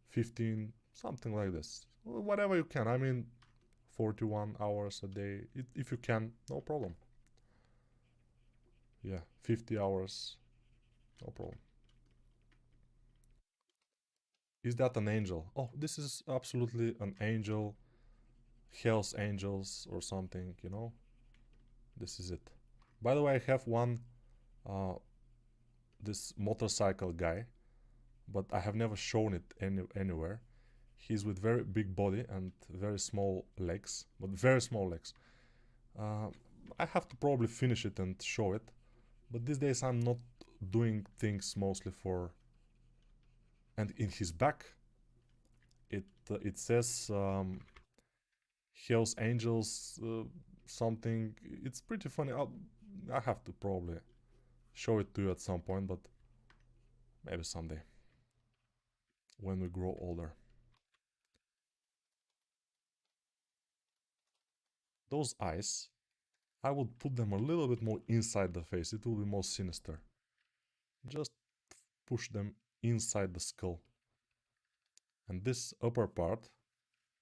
15, something like this. Whatever you can. I mean, 41 hours a day, if you can, no problem. Yeah, 50 hours, no problem. Is that an angel? Oh, this is absolutely an angel. Hell's Angels or something, you know? This is it. By the way, I have one, uh, this motorcycle guy, but I have never shown it anywhere. He's with very big body and very small legs, but very small legs. Uh, I have to probably finish it and show it, but these days I'm not doing things mostly for. And in his back, it says Hell's Angels something. It's pretty funny. I have to probably show it to you at some point, but maybe someday when we grow older. Those eyes, I would put them a little bit more inside the face. It will be more sinister. Just push them inside the skull. And this upper part,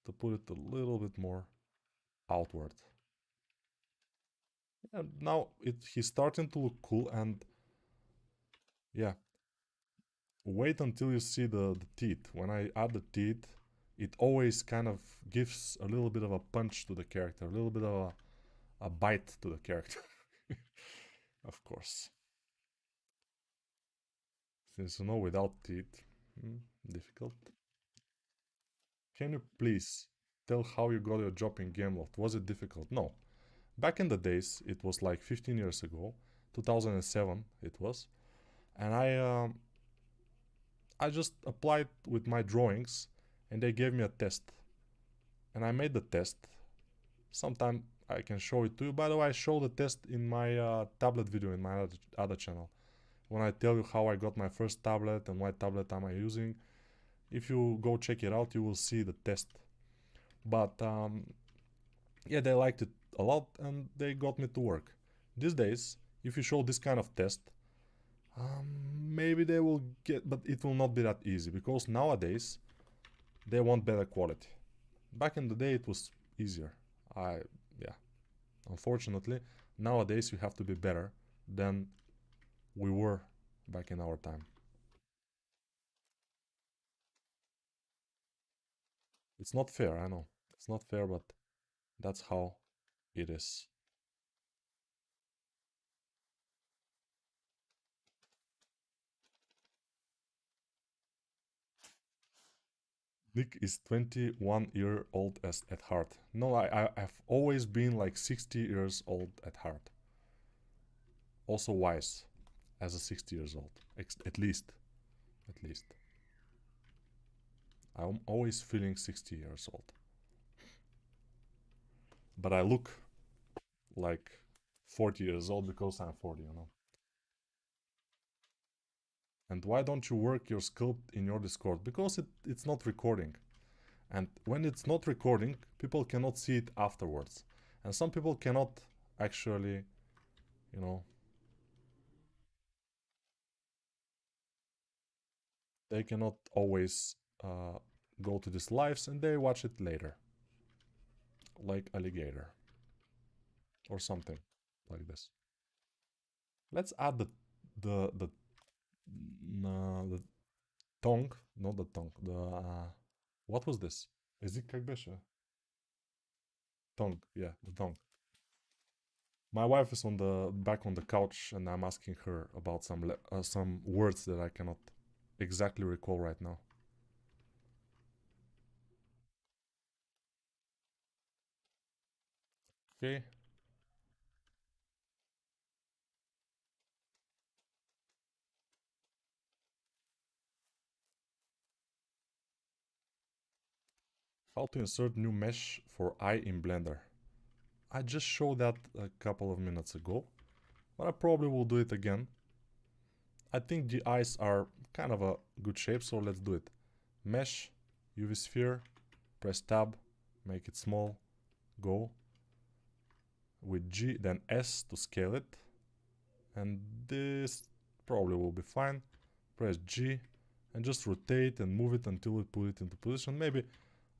to put it a little bit more outward. And now he's starting to look cool, and yeah, wait until you see the teeth. When I add the teeth, it always kind of gives a little bit of a punch to the character, a little bit of a bite to the character. Of course. Since you know without teeth, difficult. Can you please tell how you got your job in Gameloft? Was it difficult? No. Back in the days, it was like 15 years ago, 2007 it was, and I just applied with my drawings, and they gave me a test, and I made the test. Sometime I can show it to you. By the way, I show the test in my tablet video in my other channel. When I tell you how I got my first tablet and what tablet am I using, if you go check it out, you will see the test. But yeah, they liked it a lot and they got me to work. These days, if you show this kind of test, maybe they will get, but it will not be that easy because nowadays they want better quality. Back in the day, it was easier. Yeah, unfortunately, nowadays you have to be better than we were back in our time. It's not fair, I know. It's not fair, but that's how it is. Nick is 21-year-old as at heart. No, I've always been like 60 years old at heart. Also wise as a 60 years old. At least. At least. I'm always feeling 60 years old. But I look like 40 years old because I'm 40, you know. And why don't you work your sculpt in your Discord? Because it's not recording. And when it's not recording, people cannot see it afterwards. And some people cannot actually, you know, they cannot always go to these lives and they watch it later. Like alligator. Or something like this. Let's add the the tongue, not the tongue. What was this? Язык как беше? Tongue, yeah, the tongue. My wife is on the back on the couch, and I'm asking her about some words that I cannot exactly recall right now. Okay. How to insert new mesh for eye in Blender. I just showed that a couple of minutes ago, but I probably will do it again. I think the eyes are kind of a good shape, so let's do it. Mesh, UV sphere, press tab, make it small, go. With G, then S to scale it. And this probably will be fine. Press G and just rotate and move it until we put it into position. Maybe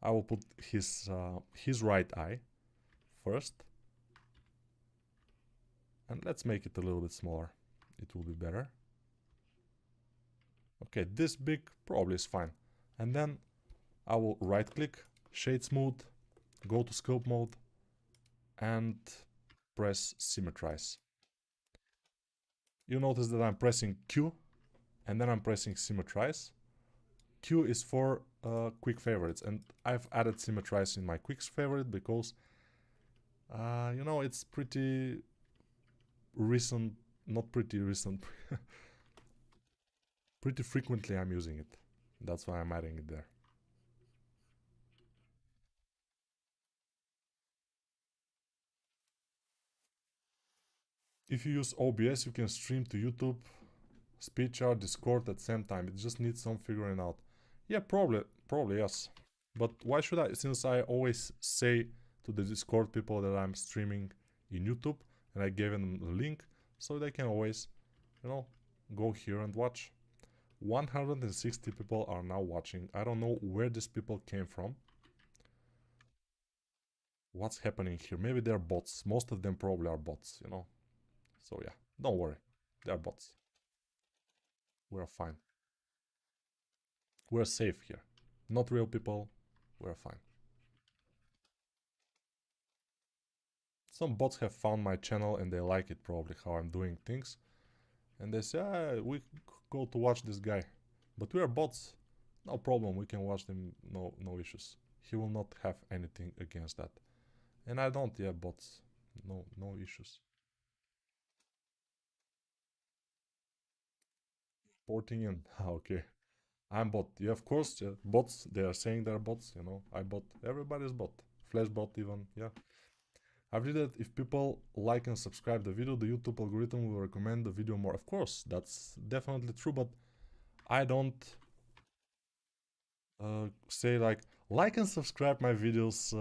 I will put his right eye first. And let's make it a little bit smaller. It will be better. Okay, this big probably is fine. And then I will right click, shade smooth, go to sculpt mode and press symmetrize. You notice that I'm pressing Q and then I'm pressing symmetrize. Q is for quick favorites, and I've added symmetrize in my quick favorite because you know, it's pretty recent, not pretty recent, pretty frequently I'm using it. That's why I'm adding it there. If you use OBS, you can stream to YouTube, SpeechR, Discord at the same time. It just needs some figuring out. Yeah, probably yes. But why should I? Since I always say to the Discord people that I'm streaming in YouTube, and I gave them the link, so they can always, you know, go here and watch. 160 people are now watching. I don't know where these people came from. What's happening here? Maybe they're bots. Most of them probably are bots, you know. So yeah, don't worry. They're bots. We're fine. We're safe here. Not real people. We're fine. Some bots have found my channel and they like it probably how I'm doing things. And they say, ah, we go to watch this guy. But we are bots. No problem, we can watch them, no issues. He will not have anything against that. And I don't, yeah, bots. No issues. Porting in. Okay. I'm bot. Yeah, of course, yeah. Bots, they are saying they're bots, you know. I bot. Everybody's bot. Flash bot even, yeah. I've read that if people like and subscribe the video, the YouTube algorithm will recommend the video more. Of course, that's definitely true, but I don't say like and subscribe my videos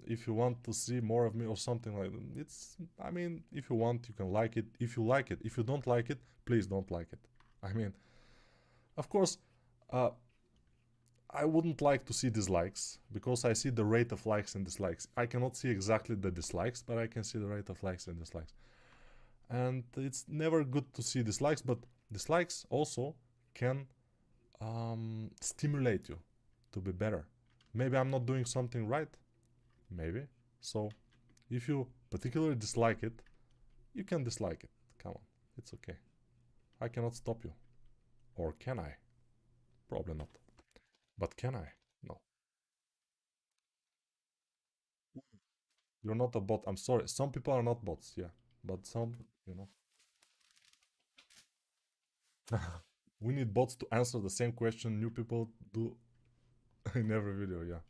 if you want to see more of me or something like that. It's, I mean, if you want, you can like it. If you like it, if you don't like it, please don't like it. I mean, of course, uh, I wouldn't like to see dislikes because I see the rate of likes and dislikes. I cannot see exactly the dislikes, but I can see the rate of likes and dislikes. And it's never good to see dislikes, but dislikes also can stimulate you to be better. Maybe I'm not doing something right. Maybe. So if you particularly dislike it, you can dislike it. Come on. It's okay. I cannot stop you. Or can I? Probably not. But can I? No. You're not a bot. I'm sorry. Some people are not bots, yeah. But some, you know. We need bots to answer the same question new people do in every video, yeah.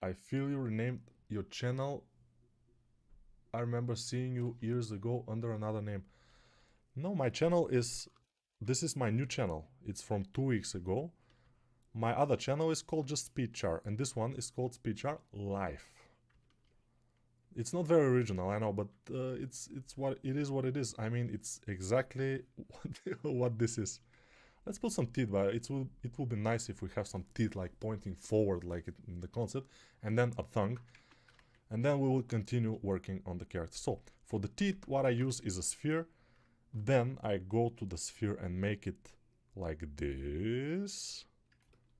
I feel you renamed your channel. I remember seeing you years ago under another name. No, my channel is... This is my new channel. It's from 2 weeks ago. My other channel is called just SpeechR, and this one is called SpeechR Live. It's not very original, I know, but it's what it is. What it is. I mean, it's exactly what this is. Let's put some teeth, but it will be nice if we have some teeth like pointing forward, like in the concept, and then a tongue, and then we will continue working on the character. So for the teeth, what I use is a sphere. Then I go to the sphere and make it like this.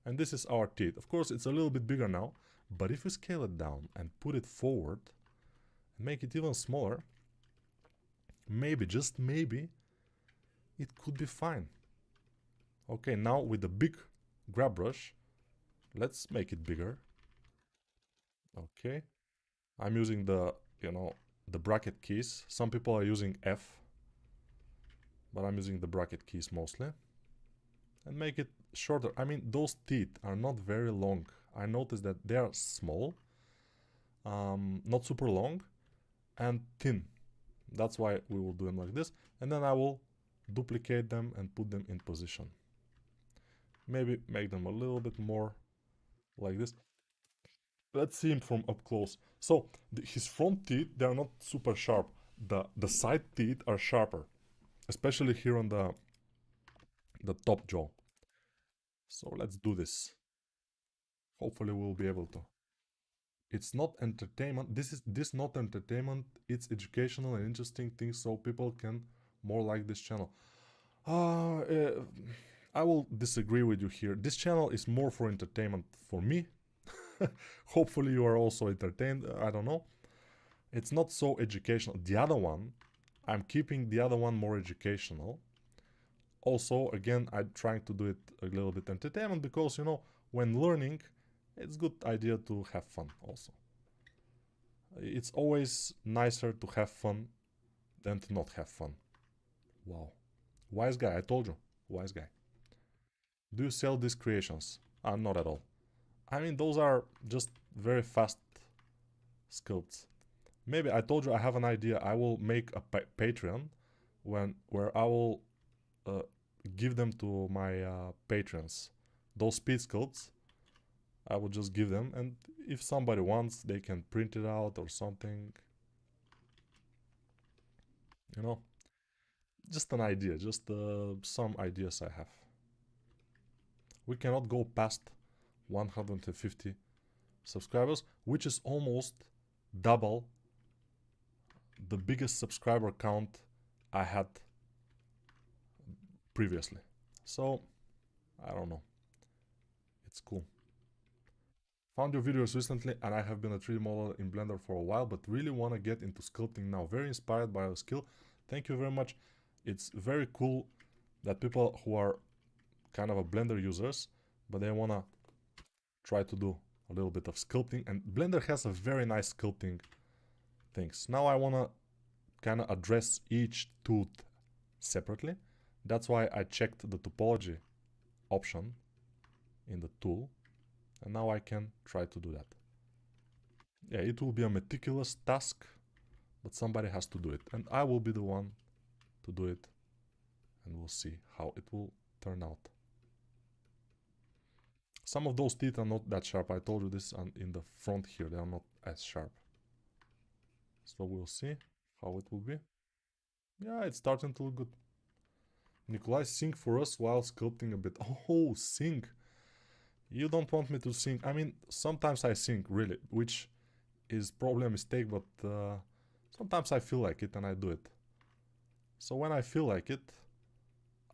And this is our teeth. Of course, it's a little bit bigger now, but if we scale it down and put it forward and make it even smaller, maybe, just maybe, it could be fine. Okay, now with the big grab brush, let's make it bigger. Okay. I'm using the, the bracket keys. Some people are using F, but I'm using the bracket keys mostly. And make it shorter. I mean, those teeth are not very long. I noticed that they are small, not super long, and thin. That's why we will do them like this. And then I will duplicate them and put them in position. Maybe make them a little bit more like this. Let's see him from up close. So his front teeth, they are not super sharp. The side teeth are sharper, especially here on the top jaw. So let's do this. Hopefully we'll be able to. It's not entertainment. This not entertainment. It's educational and interesting things, so people can more like this channel. Uh, uh, I will disagree with you here. This channel is more for entertainment for me. Hopefully you are also entertained. I don't know. It's not so educational. The other one, I'm keeping the other one more educational. Also, again, I'm trying to do it a little bit entertainment because, when learning, it's good idea to have fun also. It's always nicer to have fun than to not have fun. Wow. Wise guy, I told you. Wise guy. Do you sell these creations? Not at all. I mean, those are just very fast sculpts. Maybe I told you I have an idea. I will make a Patreon where I will uh, give them to my patrons. Those speed sculpts, I will just give them, and if somebody wants, they can print it out or something. You know, just an idea, just some ideas I have. We cannot go past 150 subscribers, which is almost double the biggest subscriber count I had previously. So, I don't know. It's cool. Found your videos recently and I have been a 3D modeler in Blender for a while, but really want to get into sculpting now. Very inspired by your skill. Thank you very much. It's very cool that people who are kind of a Blender users, but they want to try to do a little bit of sculpting. And Blender has a very nice sculpting things. Now I want to kind of address each tooth separately. That's why I checked the topology option in the tool. And now I can try to do that. Yeah, it will be a meticulous task, but somebody has to do it. And I will be the one to do it. And we'll see how it will turn out. Some of those teeth are not that sharp. I told you this in the front here. They are not as sharp. So we'll see how it will be. Yeah, it's starting to look good. Nikolai, sing for us while sculpting a bit. Oh, sing. You don't want me to sing. I mean, sometimes I sing, really, which is probably a mistake, but sometimes I feel like it and I do it. So when I feel like it,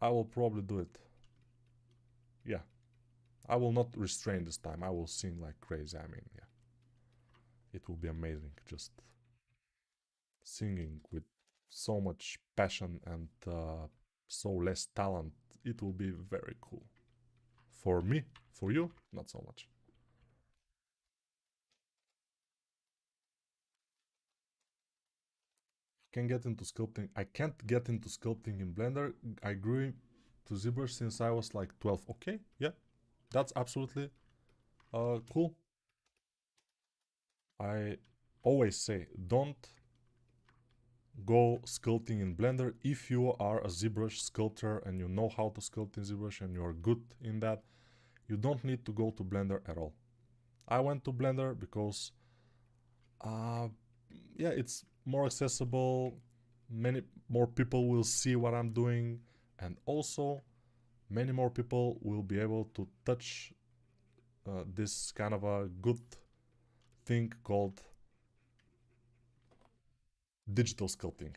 I will probably do it. Yeah. I will not restrain this time. I will sing like crazy. I mean, yeah. It will be amazing. Just singing with so much passion and so less talent. It will be very cool. For me, for you, not so much. Can get into sculpting. I can't get into sculpting in Blender. I grew to ZBrush since I was like 12. Okay, yeah, that's absolutely cool. I always say, don't go sculpting in Blender if you are a ZBrush sculptor and you know how to sculpt in ZBrush and you're good in that. You don't need to go to Blender at all. I went to Blender because yeah, it's more accessible, many more people will see what I'm doing, and also many more people will be able to touch this kind of a good thing called digital sculpting.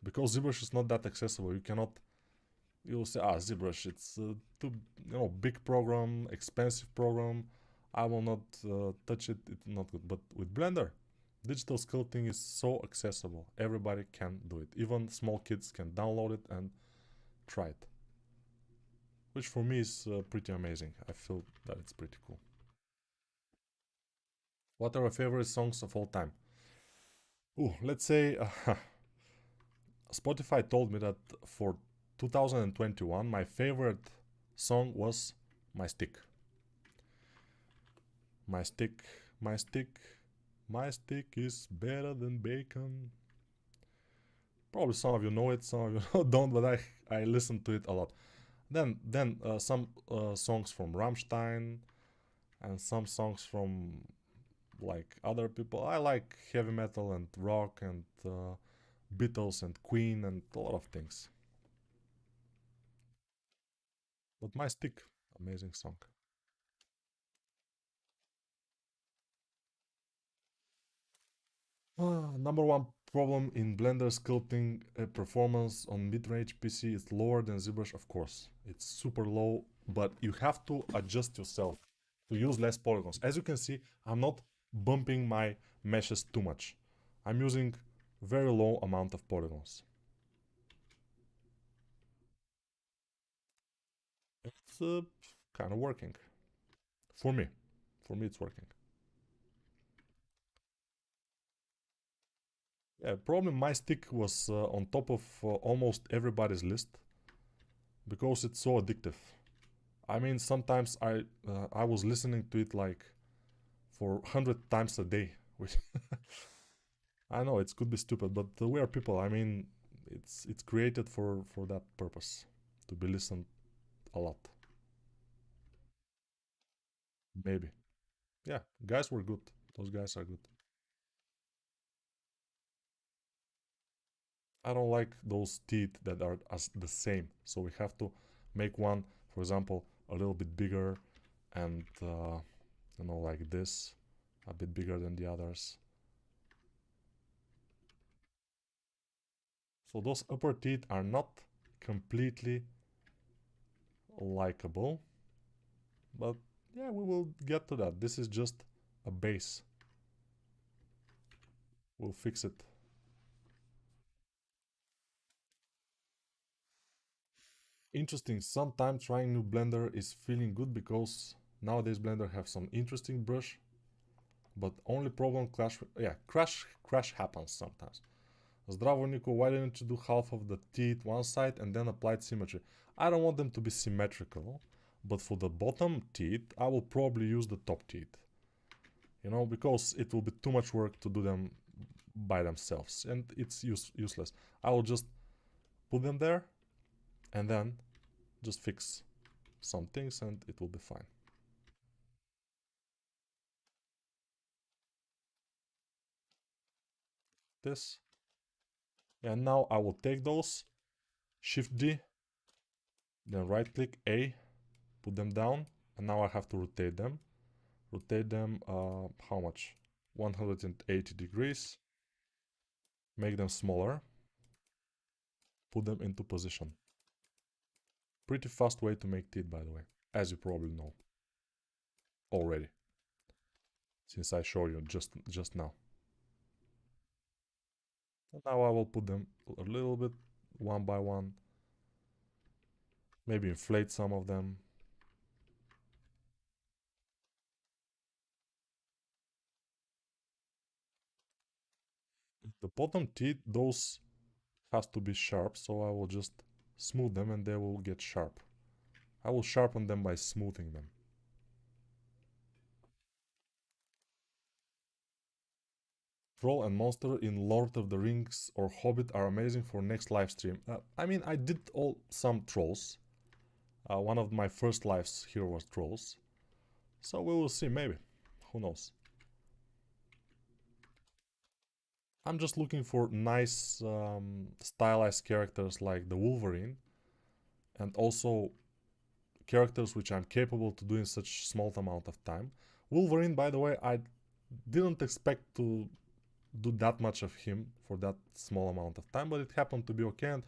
Because ZBrush is not that accessible. You cannot, you'll say, ZBrush, it's too, big program, expensive program. I will not touch it. It's not good. But with Blender, digital sculpting is so accessible. Everybody can do it. Even small kids can download it and try it. Which for me is pretty amazing. I feel that it's pretty cool. What are your favorite songs of all time? Ooh, let's say Spotify told me that for 2021, my favorite song was My Stick. My stick, my stick, my stick is better than bacon. Probably some of you know it, some of you don't, but I listen to it a lot. Then some songs from Rammstein and some songs from like other people. I like heavy metal and rock and Beatles and Queen and a lot of things. But My Stick, amazing song. Number one problem in Blender sculpting performance on mid-range PC is lower than ZBrush, of course. It's super low, but you have to adjust yourself to use less polygons. As you can see, I'm not bumping my meshes too much. I'm using very low amount of polygons. It's kind of working. For me. For me, it's working. Yeah, probably My Stick was on top of almost everybody's list because it's so addictive. I mean, sometimes I was listening to it like for 100 times a day, which I know it could be stupid, but we are people. I mean, it's created for that purpose, to be listened a lot. Maybe, yeah. Guys were good. Those guys are good. I don't like those teeth that are as the same, so we have to make one, for example, a little bit bigger, and like this, a bit bigger than the others. So those upper teeth are not completely likable, but yeah, we will get to that. This is just a base. We'll fix it. Interesting. Sometimes trying new Blender is feeling good because nowadays Blender have some interesting brush, but only problem crash happens sometimes. Zdravo Nico, why didn't you do half of the teeth one side and then applied symmetry? I don't want them to be symmetrical, but for the bottom teeth, I will probably use the top teeth. Because it will be too much work to do them by themselves and it's useless. I will just put them there and then just fix some things and it will be fine. This. And now I will take those, Shift D, then right click A, put them down, and now I have to rotate them. Rotate them, how much? 180 degrees. Make them smaller. Put them into position. Pretty fast way to make teeth, by the way, as you probably know already, since I showed you just now. And now I will put them a little bit one by one. Maybe inflate some of them. The bottom teeth, those has to be sharp, so I will just smooth them and they will get sharp. I will sharpen them by smoothing them. Troll and monster in Lord of the Rings or Hobbit are amazing for next live stream. I mean, I did some trolls. One of my first lives here was trolls. So we will see, maybe. Who knows? I'm just looking for nice stylized characters like the Wolverine, and also characters which I'm capable to do in such small amount of time. Wolverine, by the way, I didn't expect to do that much of him for that small amount of time, but it happened to be okay, and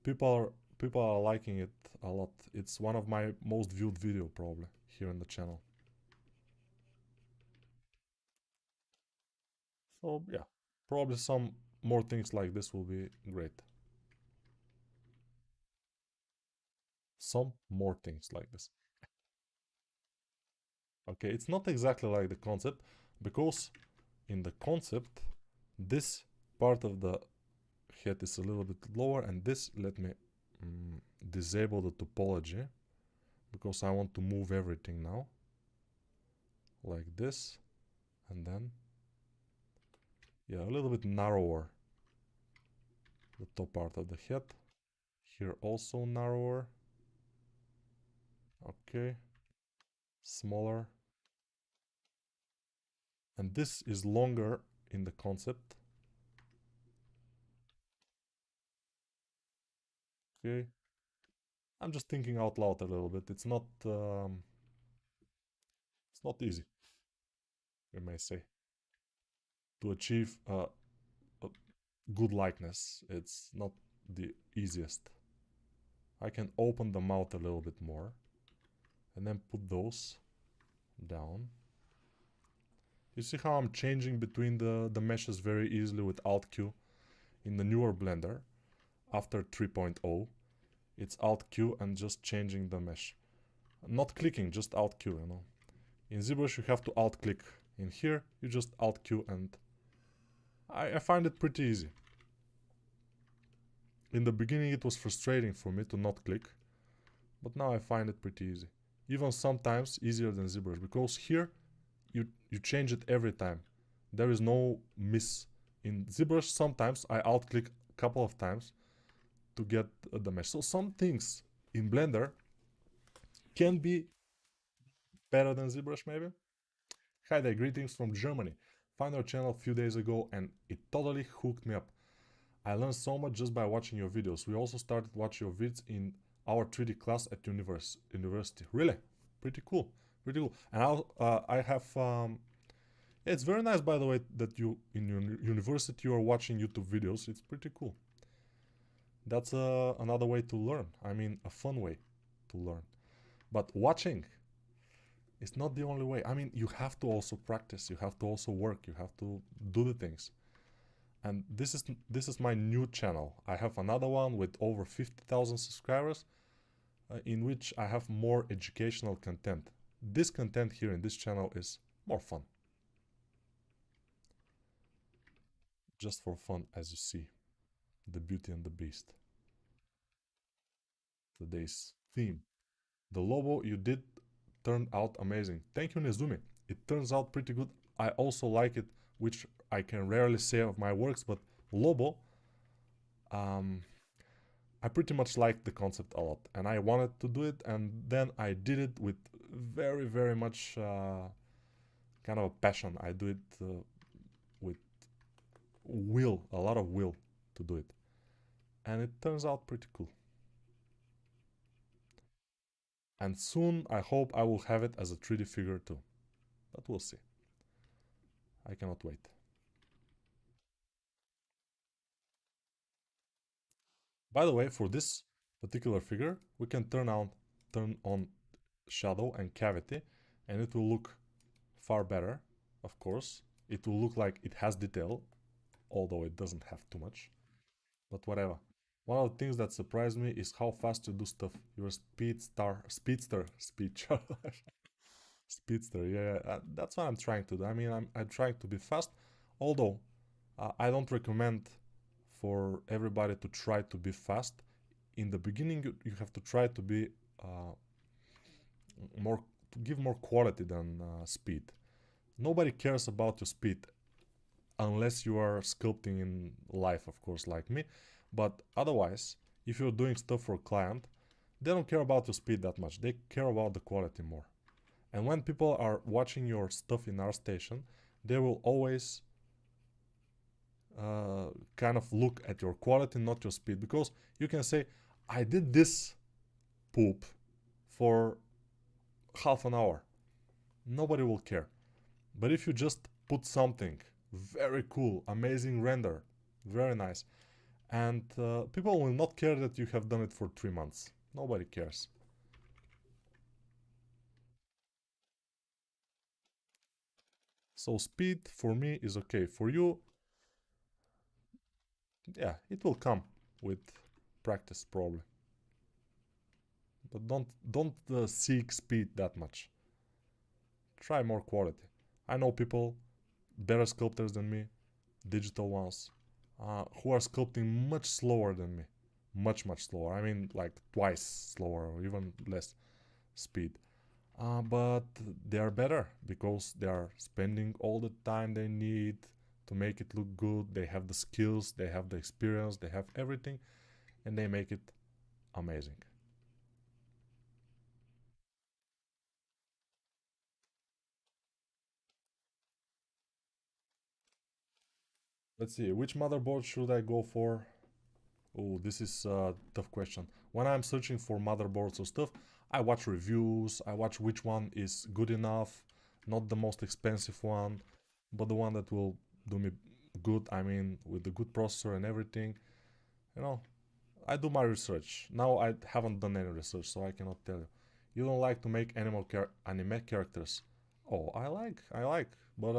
people are people are liking it a lot. It's one of my most viewed video probably here in the channel. So yeah, probably some more things like this will be great. Some more things like this. Okay, it's not exactly like the concept, because in the concept, this part of the head is a little bit lower, and this, let me disable the topology, because I want to move everything now, like this, and then, yeah, a little bit narrower, the top part of the head, here also narrower, okay, smaller, and this is longer in the concept, okay. I'm just thinking out loud a little bit. It's not easy, we may say, to achieve a good likeness. It's not the easiest. I can open the mouth a little bit more and then put those down. You see how I'm changing between the meshes very easily with Alt Q in the newer Blender after 3.0. It's Alt Q and just changing the mesh. Not clicking, just Alt Q, you know. In ZBrush you have to Alt click. In here you just Alt Q, and I find it pretty easy. In the beginning it was frustrating for me to not click, but now I find it pretty easy. Even sometimes easier than ZBrush, because here you change it every time. There is no miss. In ZBrush sometimes I Alt click a couple of times to get the mesh. So some things in Blender can be better than ZBrush maybe. Hi there, greetings from Germany. Found your channel a few days ago and it totally hooked me up. I learned so much just by watching your videos. We also started watching your vids in our 3D class at university. Really? Pretty cool. Pretty cool. And I have... it's very nice, by the way, that you in your university you are watching YouTube videos. It's pretty cool. That's another way to learn. I mean, a fun way to learn. But watching is not the only way. I mean, you have to also practice. You have to also work. You have to do the things. And this is my new channel. I have another one with over 50,000 subscribers, in which I have more educational content. This content here in this channel is more fun. Just for fun, as you see. The Beauty and the Beast. Today's theme. The logo you did turned out amazing. Thank you, Nezumi. It turns out pretty good. I also like it, which I can rarely say of my works, but Lobo, I pretty much liked the concept a lot, and I wanted to do it, and then I did it with very, very much kind of a passion. I do it with will, a lot of will to do it, and it turns out pretty cool. And soon, I hope I will have it as a 3D figure too, but we'll see. I cannot wait. By the way, for this particular figure, we can turn on shadow and cavity, and it will look far better, of course. It will look like it has detail, although it doesn't have too much. But whatever. One of the things that surprised me is how fast you do stuff. You're a speedster, speedster, yeah, that's what I'm trying to do. I mean, I'm trying to be fast, although I don't recommend for everybody to try to be fast. In the beginning, you have to try to be to give more quality than speed. Nobody cares about your speed unless you are sculpting in life, of course, like me. But otherwise, if you're doing stuff for a client, they don't care about your speed that much. They care about the quality more. And when people are watching your stuff in ArtStation, they will always kind of look at your quality, not your speed, because you can say, I did this poop for half an hour. Nobody will care. But if you just put something very cool, amazing render, very nice, and people will not care that you have done it for 3 months. Nobody cares. So speed for me is okay. For you, yeah, it will come with practice probably. But don't seek speed that much. Try more quality. I know people better sculptors than me, digital ones, who are sculpting much slower than me. Much slower. I mean, like twice slower or even less speed. But they are better because they are spending all the time they need to make it look good. They have the skills, they have the experience, they have everything, and they make it amazing. Let's see, which motherboard should I go for? Oh, this is a tough question. When I'm searching for motherboards or stuff, I watch reviews, I watch which one is good enough, not the most expensive one, but the one that will do me good, I mean, with the good processor and everything. You know, I do my research. Now I haven't done any research, so I cannot tell you. You don't like to make anime characters. Oh, I like, but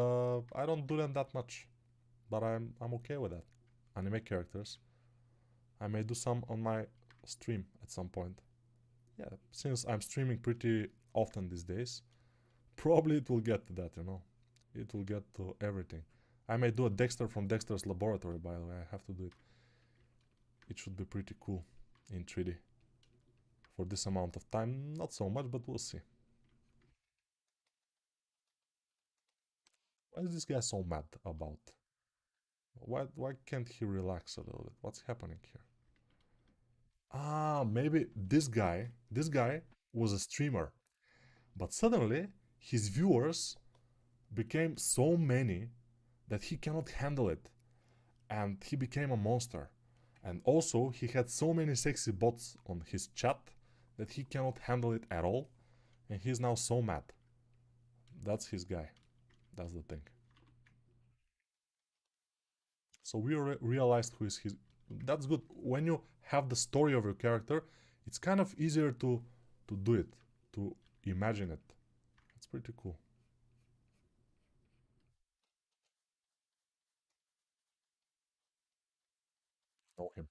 I don't do them that much. But I'm okay with that. Anime characters. I may do some on my stream at some point. Yeah, since I'm streaming pretty often these days, probably it will get to that, you know. It will get to everything. I may do a Dexter from Dexter's Laboratory, by the way. I have to do it. It should be pretty cool in 3D. For this amount of time, not so much, but we'll see. Why is this guy so mad about? Why can't he relax a little bit? What's happening here? Maybe this guy was a streamer, but suddenly his viewers became so many that he cannot handle it, and he became a monster. And also, he had so many sexy bots on his chat that he cannot handle it at all, and he's now so mad. That's his guy. That's the thing. So we realized who is his. That's good. When you have the story of your character, it's kind of easier to do it, to imagine it. It's pretty cool. Know him.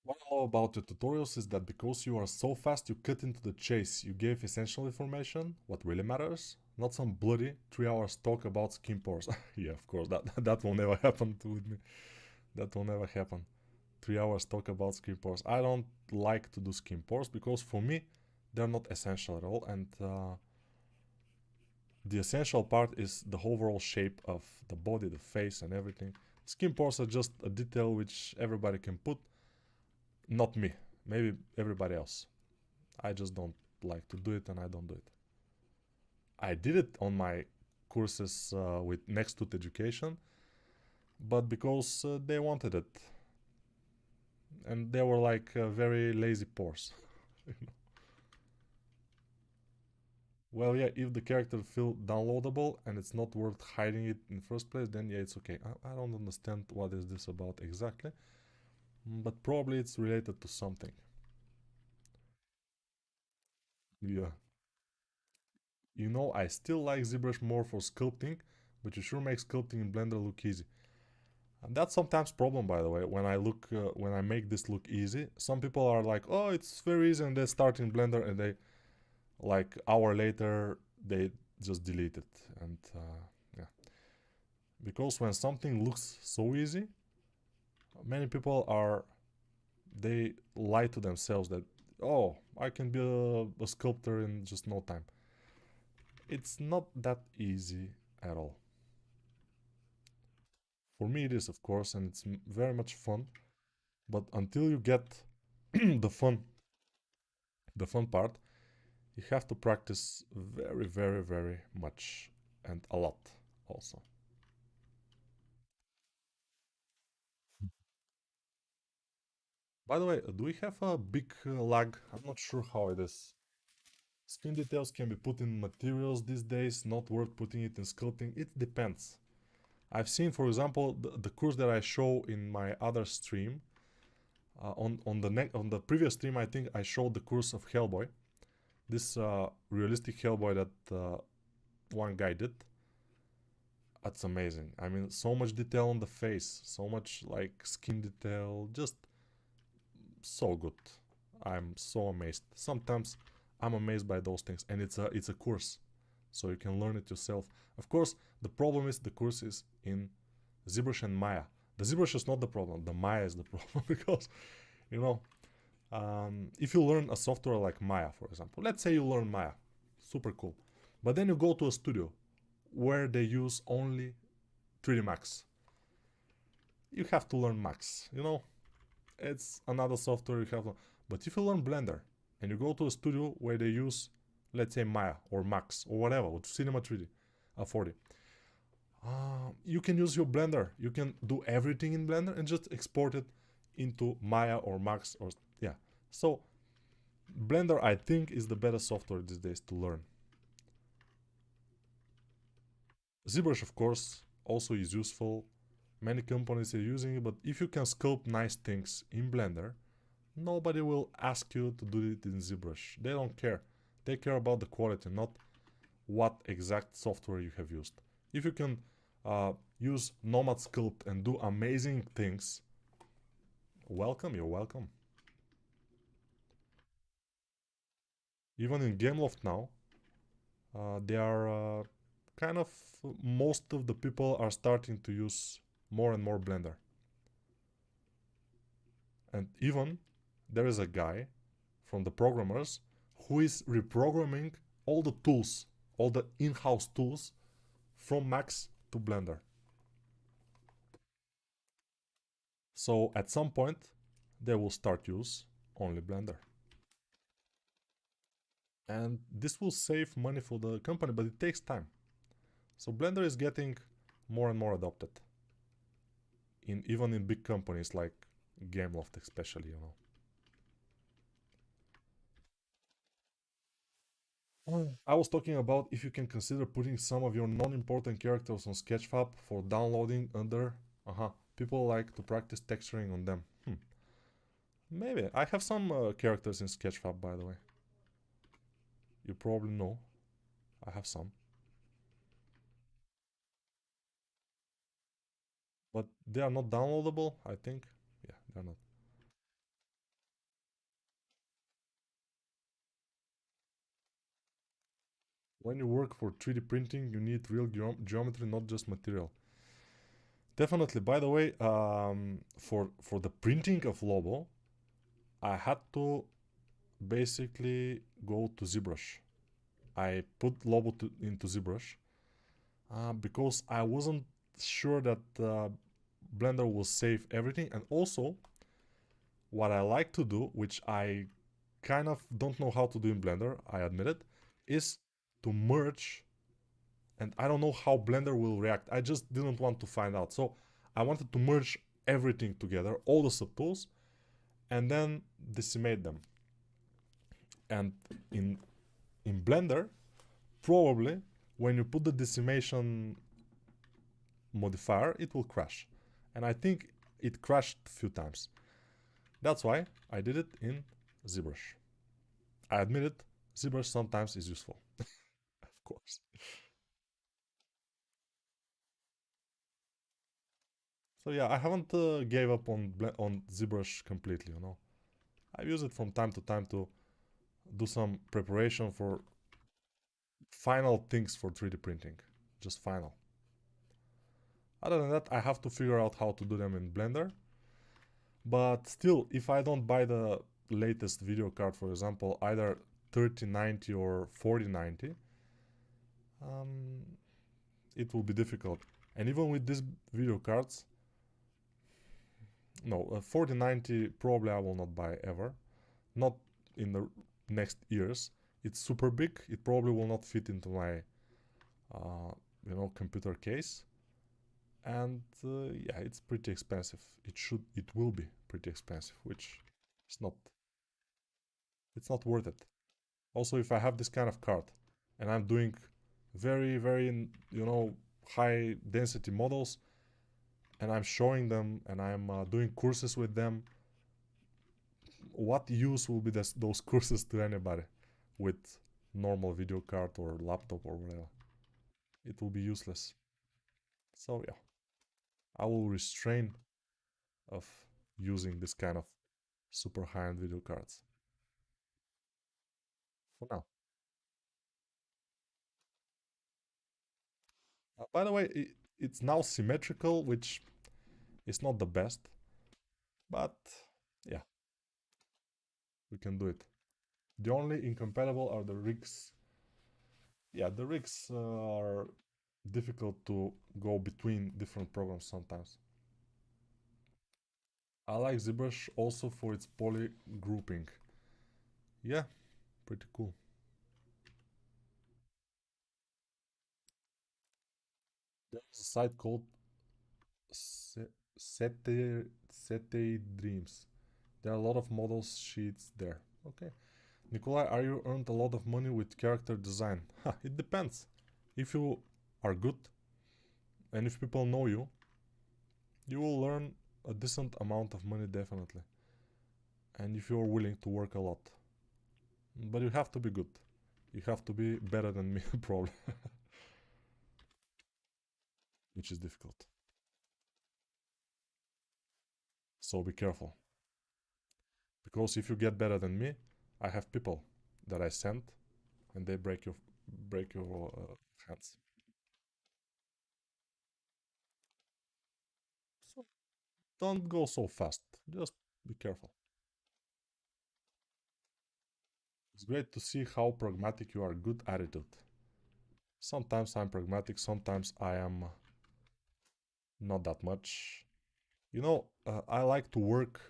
What I love about the tutorials is that because you are so fast, you cut into the chase. You gave essential information, what really matters, not some bloody 3 hours talk about skin pores. Yeah, of course, that will never happen with me. That will never happen. 3 hours talk about skin pores. I don't like to do skin pores because for me, they're not essential at all. And the essential part is the overall shape of the body, the face, and everything. Skin pores are just a detail which everybody can put. Not me. Maybe everybody else. I just don't like to do it and I don't do it. I did it on my courses with Next to Education, but because they wanted it. And they were like very lazy pores. Well, yeah, if the character feel downloadable and it's not worth hiding it in the first place, then yeah, it's okay. I don't understand what is this about exactly, but probably it's related to something. Yeah. You know, I still like ZBrush more for sculpting, but you sure make sculpting in Blender look easy. And that's sometimes problem, by the way. When I make this look easy, some people are like, "Oh, it's very easy," and they start in Blender, and they like hour later they just delete it. And yeah, because when something looks so easy, many people are they lie to themselves that, oh, I can be a sculptor in just no time. It's not that easy at all. For me, it is, of course, and it's very much fun. But until you get the fun, the fun part, you have to practice very much and a lot also. By the way, do we have a big lag? I'm not sure how it is. Skin details can be put in materials these days, not worth putting it in sculpting. It depends. I've seen, for example, the course that I show in my other stream. On the previous stream, I think I showed the course of Hellboy. This realistic Hellboy that one guy did. That's amazing. I mean, so much detail on the face, so much like skin detail, just so good. I'm so amazed. Sometimes I'm amazed by those things, and it's a course, so you can learn it yourself. Of course, the problem is the course is in ZBrush and Maya. The ZBrush is not the problem. The Maya is the problem because you know if you learn a software like Maya, for example, let's say you learn Maya, super cool, but then you go to a studio where they use only 3D Max. You have to learn Max. It's another software you have to. But if you learn Blender and you go to a studio where they use, let's say, Maya or Max or whatever, with Cinema 3D, 4D, you can use your Blender. You can do everything in Blender and just export it into Maya or Max or yeah. So Blender, I think, is the better software these days to learn. ZBrush, of course, also is useful. Many companies are using it, but if you can sculpt nice things in Blender, nobody will ask you to do it in ZBrush. They don't care. They care about the quality, not what exact software you have used. If you can use Nomad Sculpt and do amazing things, welcome, you're welcome. Even in Gameloft now, they are kind of, most of the people are starting to use more and more Blender. And even there is a guy from the programmers who is reprogramming all the tools, all the in-house tools from Max to Blender. So at some point they will start use only Blender. And this will save money for the company, but it takes time. So Blender is getting more and more adopted. Even in big companies like Gameloft especially, I was talking about if you can consider putting some of your non-important characters on Sketchfab for downloading under... people like to practice texturing on them. Maybe. I have some characters in Sketchfab, by the way. You probably know. I have some. But they are not downloadable, I think. Yeah, they're not. When you work for 3D printing, you need real geometry, not just material. Definitely. By the way, for the printing of Lobo, I had to basically go to ZBrush. I put Lobo into ZBrush because I wasn't sure that Blender will save everything. And also, what I like to do, which I kind of don't know how to do in Blender, I admit it, is to merge. And I don't know how Blender will react. I just didn't want to find out. So I wanted to merge everything together, all the subtools, and then decimate them. And in Blender, probably when you put the decimation modifier, it will crash. And I think it crashed a few times. That's why I did it in ZBrush. I admit it, ZBrush sometimes is useful. Of course. So yeah, I haven't gave up on ZBrush completely, I use it from time to time to do some preparation for final things for 3D printing. Just final. Other than that, I have to figure out how to do them in Blender. But still, if I don't buy the latest video card, for example, either 3090 or 4090, it will be difficult. And even with these video cards, no, 4090 probably I will not buy ever. Not in the next years. It's super big. It probably will not fit into my, computer case. And yeah, it's pretty expensive. It will be pretty expensive, which is not, it's not worth it. Also, if I have this kind of card and I'm doing very, very, high density models, and I'm showing them and I'm doing courses with them, what use will be those courses to anybody with normal video card or laptop or whatever? It will be useless. So yeah, I will restrain of using this kind of super high-end video cards. for now. By the way, it's now symmetrical, which is not the best, but yeah, we can do it. The only incompatible are the rigs. Yeah, the rigs are difficult to go between different programs sometimes. I like ZBrush also for its poly grouping. Yeah, pretty cool. There's a site called Sete Dreams. There are a lot of models sheets there. Okay. Nikolai, are you earned a lot of money with character design? It depends. If you are good and if people know you, you will earn a decent amount of money definitely. And if you're willing to work a lot. But you have to be good. You have to be better than me, probably. Which is difficult. So be careful. Because if you get better than me, I have people that I send and they break your hands. So don't go so fast. Just be careful. It's great to see how pragmatic you are. Good attitude. Sometimes I'm pragmatic, sometimes I am not that much. I like to work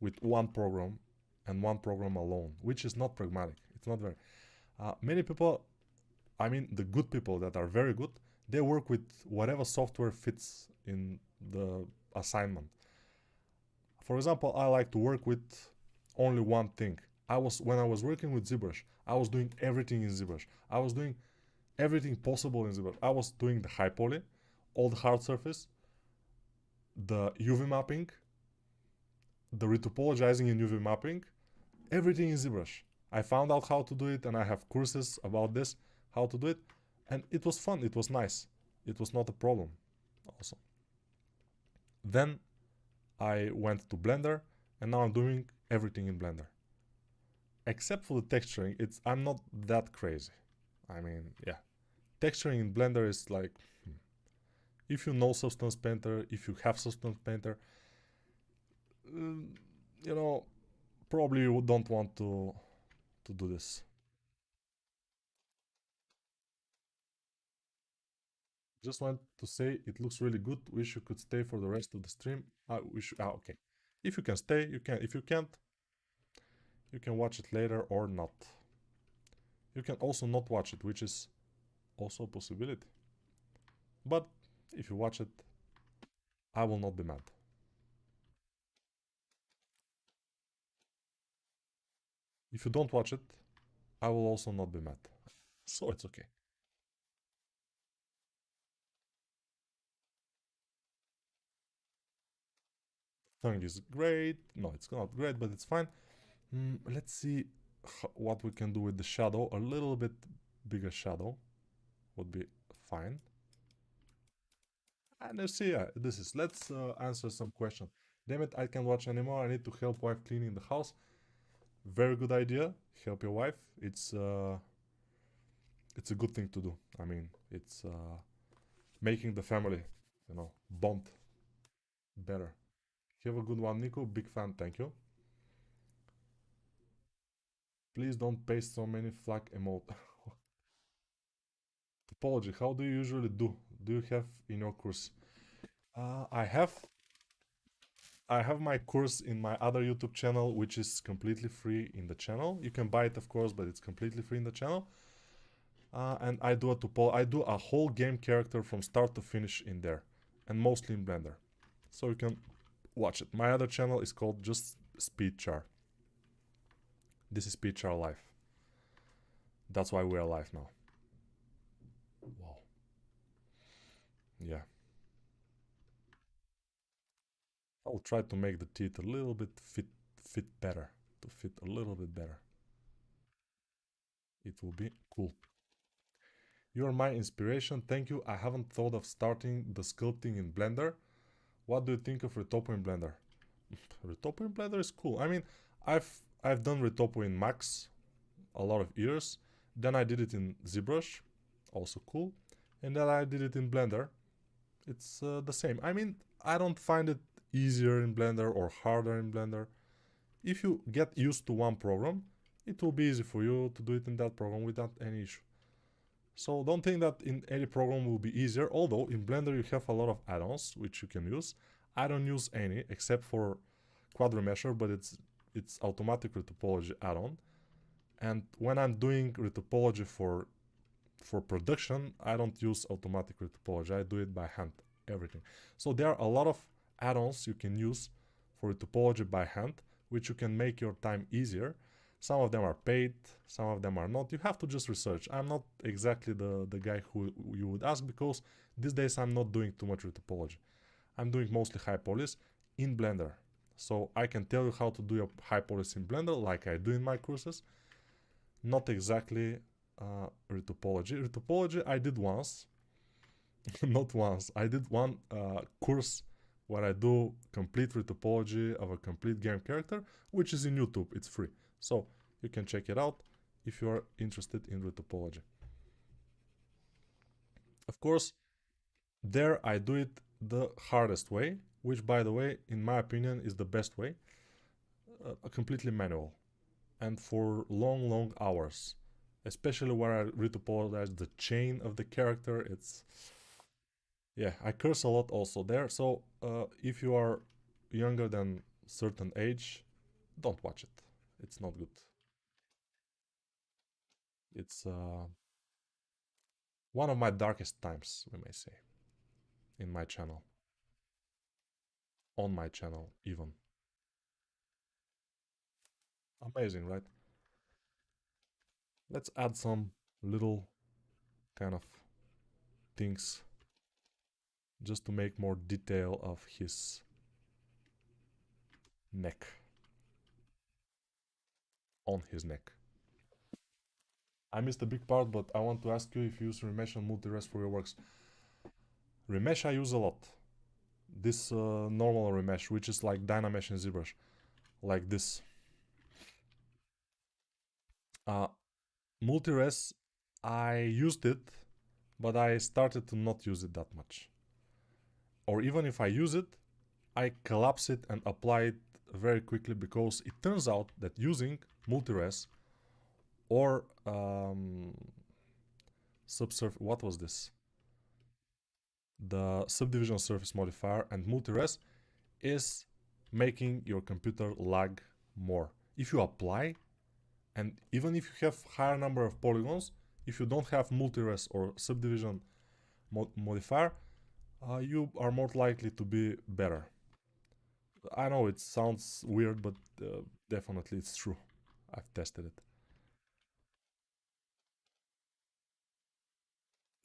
with one program and one program alone, which is not pragmatic. It's not very. Many people, I mean, the good people that are very good, they work with whatever software fits in the assignment. For example, I like to work with only one thing. When I was working with ZBrush, I was doing everything in ZBrush. I was doing everything possible in ZBrush. I was doing the high poly, all the hard surface, the UV mapping, the retopologizing in UV mapping, everything in ZBrush. I found out how to do it and I have courses about this, how to do it. And it was fun, it was nice. It was not a problem also. Then I went to Blender and now I'm doing everything in Blender. Except for the texturing, I'm not that crazy. I mean, yeah. Texturing in Blender is like, if you know Substance Painter, if you have Substance Painter, you know, probably you don't want to do this. Just want to say it looks really good. Wish you could stay for the rest of the stream. Okay. If you can stay, you can. If you can't, you can watch it later or not. You can also not watch it, which is also a possibility. But if you watch it, I will not be mad. If you don't watch it, I will also not be mad. So it's okay. Tongue is great. No, it's not great, but it's fine. Let's see what we can do with the shadow. A little bit bigger shadow would be fine. And let's see, let's answer some questions. Damn it, I can't watch anymore. I need to help wife cleaning the house. Very good idea. Help your wife. It's a good thing to do. I mean, it's making the family, bond better. Have a good one, Nico. Big fan. Thank you. Please don't paste so many flag emote. Topology. How do you usually do? Do you have in your course? I have. I have my course in my other YouTube channel, which is completely free in the channel. You can buy it, of course, but it's completely free in the channel. And I do a whole game character from start to finish in there, and mostly in Blender, so you can watch it. My other channel is called just Speedchar. This is Speedchar Live. That's why we are live now. Wow. Yeah. I'll try to make the teeth a little bit fit better, to fit a little bit better. It will be cool. You're my inspiration. Thank you. I haven't thought of starting the sculpting in Blender. What do you think of Retopo in Blender? Retopo in Blender is cool. I mean, I've done Retopo in Max, a lot of ears. Then I did it in ZBrush, also cool. And then I did it in Blender. It's the same. I mean, I don't find it easier in Blender or harder in Blender. If you get used to one program, it will be easy for you to do it in that program without any issue. So don't think that in any program will be easier, although in Blender you have a lot of add-ons which you can use. I don't use any except for Quadromesh, but it's automatic retopology add-on. And when I'm doing retopology for production, I don't use automatic retopology. I do it by hand, everything. So there are a lot of add-ons you can use for retopology by hand, which you can make your time easier. Some of them are paid, some of them are not. You have to just research. I'm not exactly the guy who you would ask, because these days I'm not doing too much retopology. I'm doing mostly high polish in Blender. So I can tell you how to do your high polish in Blender like I do in my courses. Not exactly retopology. Retopology I did once. Not once. I did one course where I do complete retopology of a complete game character, which is in YouTube. It's free. So you can check it out if you are interested in retopology. Of course, there I do it the hardest way, which by the way, in my opinion, is the best way. Completely manual. And for long hours. Especially where I retopolize the chain of the character. It's... yeah, I curse a lot also there. So if you are younger than certain age, don't watch it. It's not good. It's one of my darkest times, we may say, in my channel. On my channel, even. Amazing, right? Let's add some little kind of things just to make more detail of his neck. On his neck. I missed a big part, but I want to ask you if you use Remesh and Multi-Res for your works. Remesh I use a lot. This normal Remesh, which is like Dynamesh and ZBrush. Like this. Multi-Res, I used it, but I started to not use it that much. Or even if I use it, I collapse it and apply it very quickly, because it turns out that using Multi-Res or subsurface, what was this? The subdivision surface modifier and Multi-Res is making your computer lag more. If you apply, and even if you have higher number of polygons, if you don't have Multi-Res or subdivision modifier, you are more likely to be better. I know it sounds weird, but definitely it's true. I've tested it.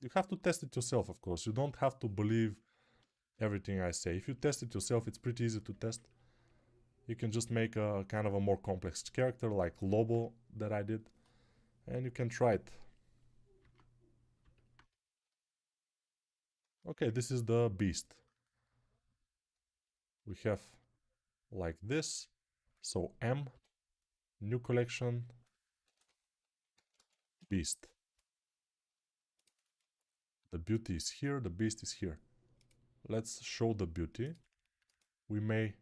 You have to test it yourself, of course. You don't have to believe everything I say. If you test it yourself, it's pretty easy to test. You can just make a kind of a more complex character like Lobo that I did, and you can try it. Okay, this is the beast. We have like this. So M, new collection, beast. The beauty is here, the beast is here. Let's show the beauty. We may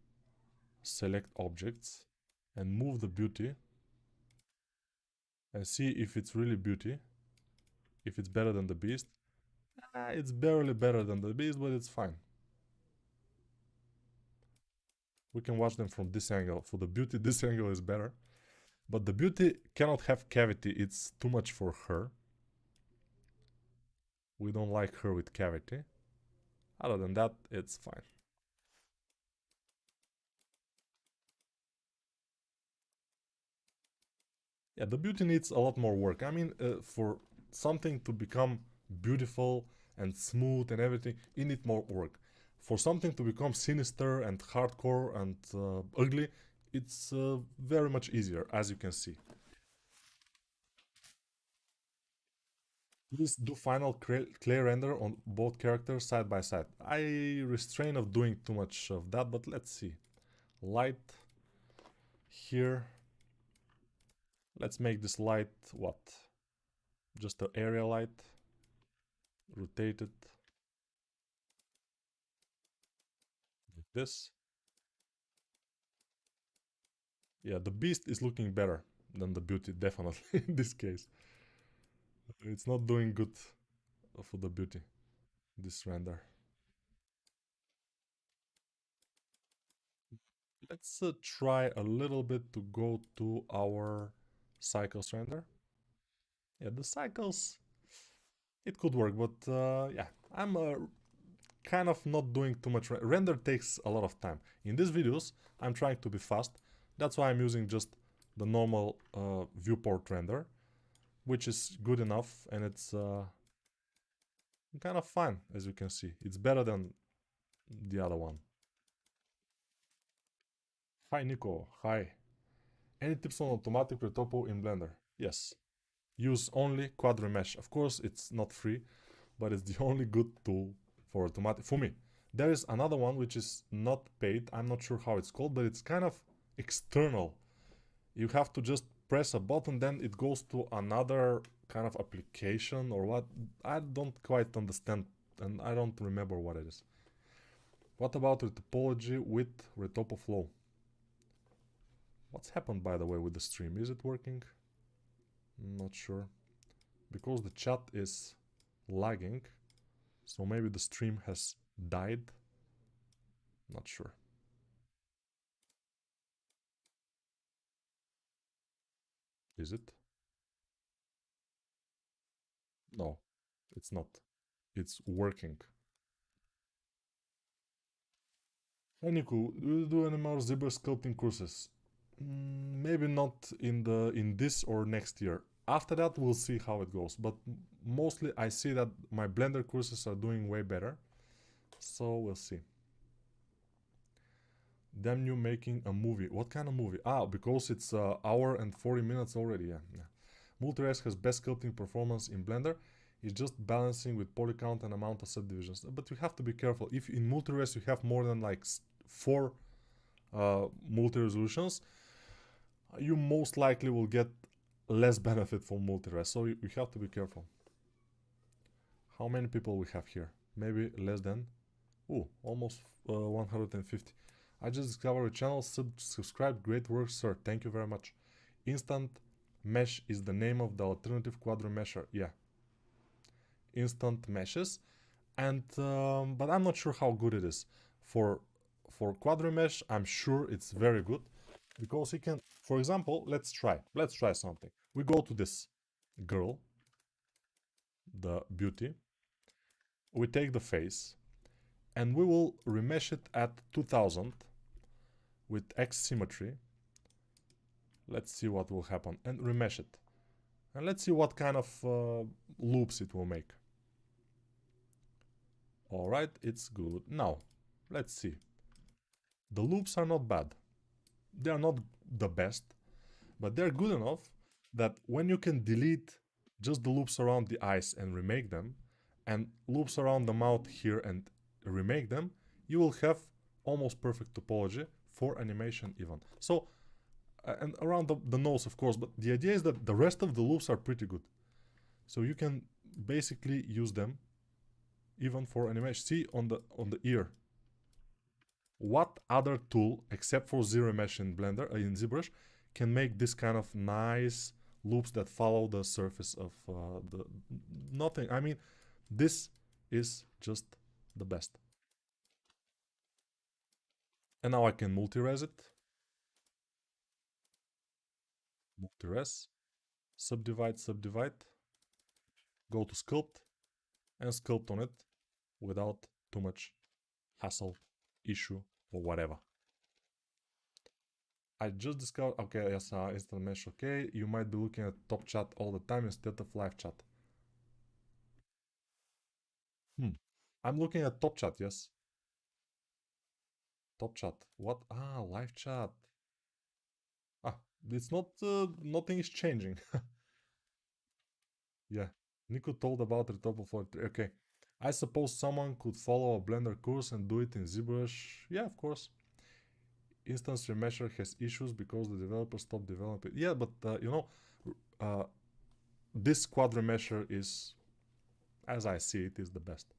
select objects and move the beauty and see if it's really beauty, if it's better than the beast. It's barely better than the beast, but it's fine. We can watch them from this angle. For the beauty, this angle is better. But the beauty cannot have cavity, it's too much for her. We don't like her with cavity. Other than that, it's fine. Yeah, the beauty needs a lot more work. I mean, for something to become beautiful and smooth and everything, you need more work. For something to become sinister and hardcore and ugly, it's very much easier, as you can see. Please do final clay render on both characters side by side. I restrain of doing too much of that, but let's see. Light here. Let's make this light, what? Just an area light. Rotate it. Like this. Yeah, the beast is looking better than the beauty, definitely, in this case. It's not doing good for the beauty, this render. Let's try a little bit to go to our cycles render. Yeah, the cycles, it could work, but yeah, I'm kind of not doing too much. Render takes a lot of time. In these videos, I'm trying to be fast. That's why I'm using just the normal viewport render, which is good enough, and it's kind of fun, as you can see. It's better than the other one. Hi Nico, hi. Any tips on automatic retopo in Blender? Yes. Use only Quadromesh. Of course, it's not free, but it's the only good tool for automatic for me. There is another one which is not paid. I'm not sure how it's called, but it's kind of external. You have to just press a button, then it goes to another kind of application or what. I don't quite understand, and I don't remember what it is. What about retopology with Retopo Flow? What's happened, by the way, with the stream? Is it working? Not sure. Because the chat is lagging, so maybe the stream has died. Not sure. Is it? No, it's not. It's working. Hey Nico, do you do any more zebra sculpting courses? Maybe not in this or next year. After that, we'll see how it goes. But mostly, I see that my Blender courses are doing way better. So we'll see. Damn you making a movie. What kind of movie? Ah, because it's hour and 40 minutes already. Yeah. Multi-res has best sculpting performance in Blender. It's just balancing with poly count and amount of subdivisions. But you have to be careful. If in multi-res you have more than like 4 multi-resolutions, you most likely will get less benefit from multi-res. So you have to be careful. How many people we have here? Maybe less than? Oh, almost 150. I just discovered a channel. Subscribe. Great work, sir. Thank you very much. Instant Mesh is the name of the alternative Quadromesher. Yeah. Instant Meshes. And but I'm not sure how good it is. For Quadromesh, I'm sure it's very good. Because you can, for example, let's try something. We go to this girl, the beauty. We take the face, and we will remesh it at 2000 with X symmetry. Let's see what will happen, and remesh it. And let's see what kind of loops it will make. Alright, it's good. Now, let's see. The loops are not bad. They are not the best, but they're good enough that when you can delete just the loops around the eyes and remake them, and loops around the mouth here and remake them, you will have almost perfect topology for animation even. So, and around the nose, of course, but the idea is that the rest of the loops are pretty good. So you can basically use them even for animation. See on the ear. What other tool, except for zero mesh in Blender, in ZBrush, can make this kind of nice loops that follow the surface of the nothing? I mean, this is just the best. And now I can multi-res it. Multi-res. Subdivide, subdivide. Go to sculpt and sculpt on it without too much hassle, issue, or whatever. I just discovered, okay, yes, instant mesh, okay. You might be looking at top chat all the time instead of live chat. I'm looking at top chat, yes. Top chat. What? Ah, live chat. Ah, it's not, nothing is changing. Yeah. Nico told about the top of 43. Okay. I suppose someone could follow a Blender course and do it in ZBrush. Yeah, of course. Instance remesher has issues because the developer stopped developing. Yeah, but you know, uh, this quadromesher is, as I see it, is the best.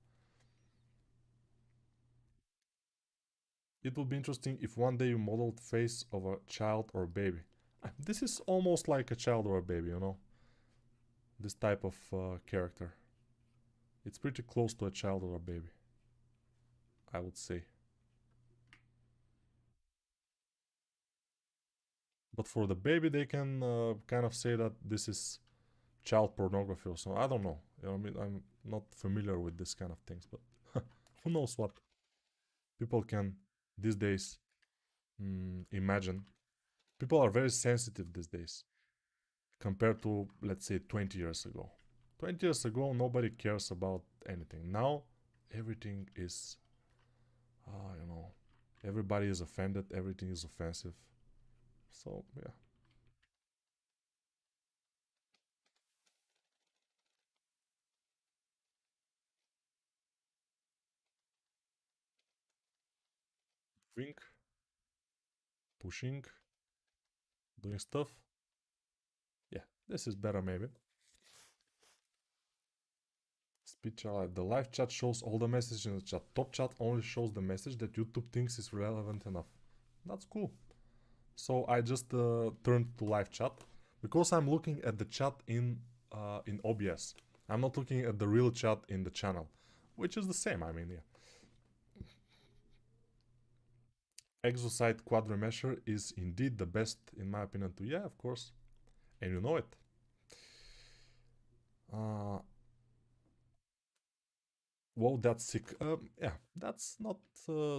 It would be interesting if one day you modeled face of a child or baby. This is almost like a child or a baby, you know? This type of character. It's pretty close to a child or a baby, I would say. But for the baby, they can kind of say that this is child pornography or something. I don't know. You know, I mean, I'm not familiar with this kind of things, but who knows what people can these days imagine. People are very sensitive these days compared to, let's say, 20 years ago. 20 years ago, nobody cares about anything. Now, everything is, you know, everybody is offended, everything is offensive. So, yeah. Wink, pushing, doing stuff. Yeah, this is better maybe. Speech alive. The live chat shows all the messages in the chat. Top chat only shows the message that YouTube thinks is relevant enough. That's cool. So I just turned to live chat because I'm looking at the chat in OBS. I'm not looking at the real chat in the channel, which is the same. I mean, yeah. Exosite Quadromesher is indeed the best in my opinion too. Yeah, of course, and you know it. Uh, Whoa, that's sick. Yeah, that's not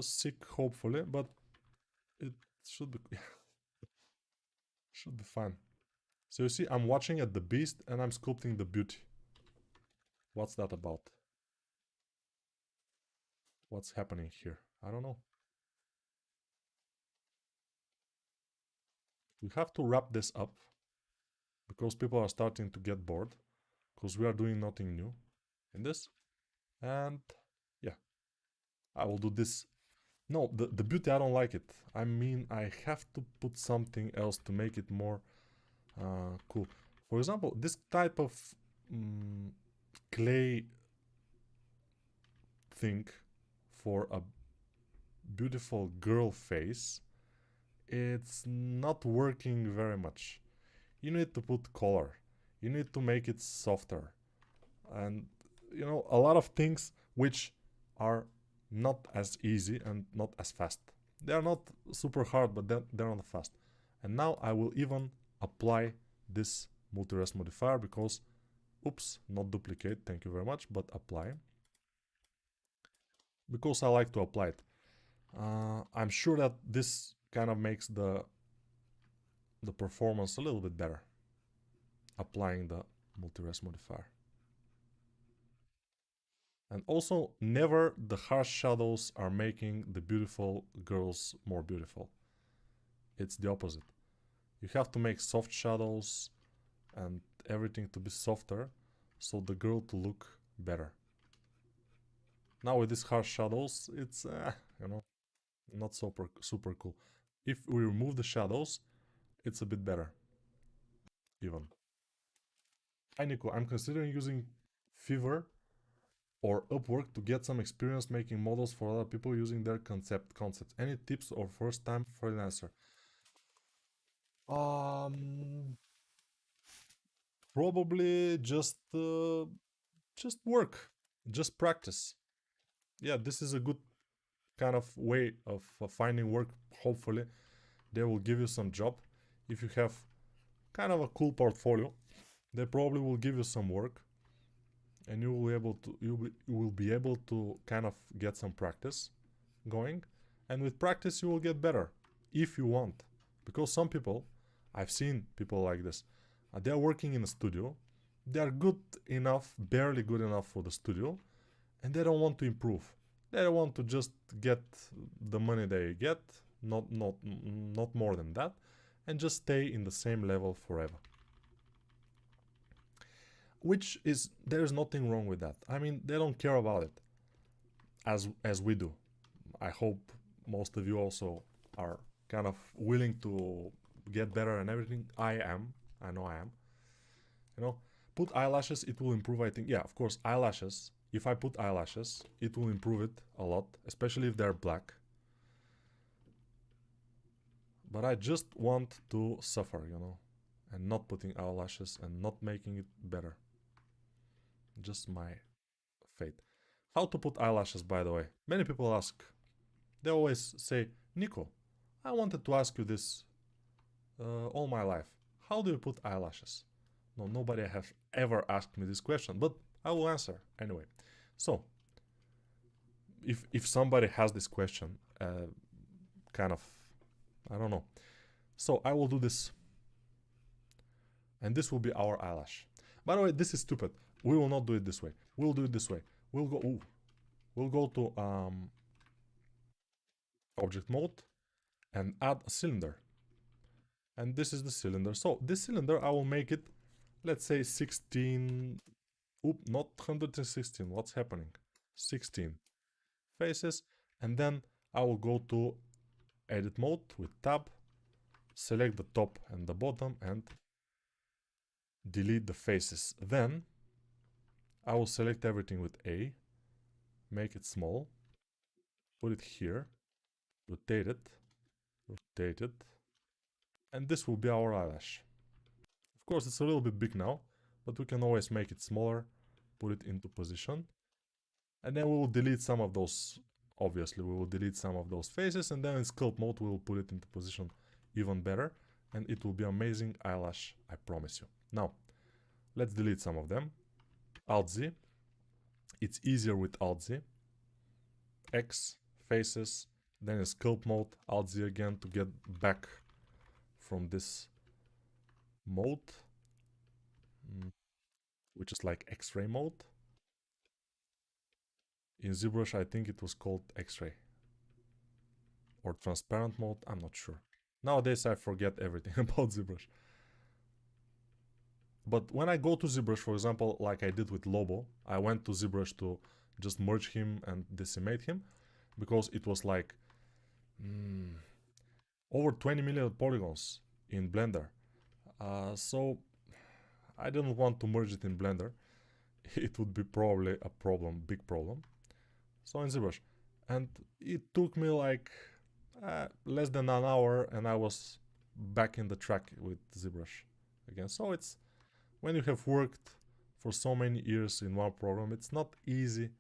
sick, hopefully, but it should be should be fine. So you see, I'm watching at the beast and I'm sculpting the beauty. What's that about? What's happening here? I don't know. We have to wrap this up because people are starting to get bored because we are doing nothing new in this. And yeah, I will do this. No, the beauty, I don't like it. I mean, I have to put something else to make it more cool. For example, this type of mm, clay thing for a beautiful girl face, it's not working very much. You need to put color. You need to make it softer. And, you know, a lot of things which are not as easy and not as fast. They are not super hard, but they're not fast. And now I will even apply this multi-rest modifier because, oops, not duplicate, thank you very much, but apply. Because I like to apply it. I'm sure that this kind of makes the performance a little bit better. Applying the multi-rest modifier. And also, never the harsh shadows are making the beautiful girls more beautiful. It's the opposite. You have to make soft shadows and everything to be softer so the girl to look better. Now with these harsh shadows, it's, you know, not super cool. If we remove the shadows, it's a bit better. Even. Hi Nico, I'm considering using Fiverr or Upwork to get some experience making models for other people using their concepts. Any tips or first time freelancer? Um, Probably just work, just practice. Yeah, this is a good kind of way of finding work. Hopefully, they will give you some job. If you have kind of a cool portfolio, they probably will give you some work, and you will be able to kind of get some practice going, and with practice you will get better if you want, because some people, I've seen people like this, they are working in a studio, they are good enough, barely good enough for the studio, and they don't want to improve. They want to just get the money they get, not more than that, and just stay in the same level forever. Which is, there's nothing wrong with that. I mean, they don't care about it as we do. I hope most of you also are kind of willing to get better and everything. I am. I know I am. You know, put eyelashes, it will improve, I think. Yeah, of course, eyelashes. If I put eyelashes, it will improve it a lot, especially if they're black. But I just want to suffer, you know, and not putting eyelashes and not making it better. Just my fate. How to put eyelashes, by the way? Many people ask. They always say, Nico, I wanted to ask you this all my life. How do you put eyelashes? No, nobody has ever asked me this question, but I will answer anyway. So, if somebody has this question, kind of, I don't know. So I will do this, and this will be our eyelash. By the way, this is stupid. We will not do it this way. We'll do it this way. We'll go. Ooh, we'll go to object mode and add a cylinder. And this is the cylinder. So this cylinder, I will make it, let's say 16. Oop, not 116. What's happening? 16 faces. And then I will go to edit mode with tab, select the top and the bottom, and delete the faces. Then I will select everything with A, make it small, put it here, rotate it, rotate it, and this will be our eyelash. Of course, it's a little bit big now, but we can always make it smaller, put it into position, and then we will delete some of those. Obviously, we will delete some of those faces, and then in sculpt mode, we will put it into position even better, and it will be amazing eyelash, I promise you. Now, let's delete some of them. Alt-Z. It's easier with Alt-Z. X, faces, then in sculpt mode, Alt-Z again to get back from this mode, which is like X-ray mode. In ZBrush, I think it was called X-ray or transparent mode. I'm not sure. Nowadays, I forget everything about ZBrush. But when I go to ZBrush, for example, like I did with Lobo, I went to ZBrush to just merge him and decimate him because it was like over 20 million polygons in Blender. So I didn't want to merge it in Blender. It would be probably a problem, big problem. So in ZBrush. And it took me like less than an hour and I was back in the track with ZBrush again. So it's, when you have worked for so many years in one program, it's not easy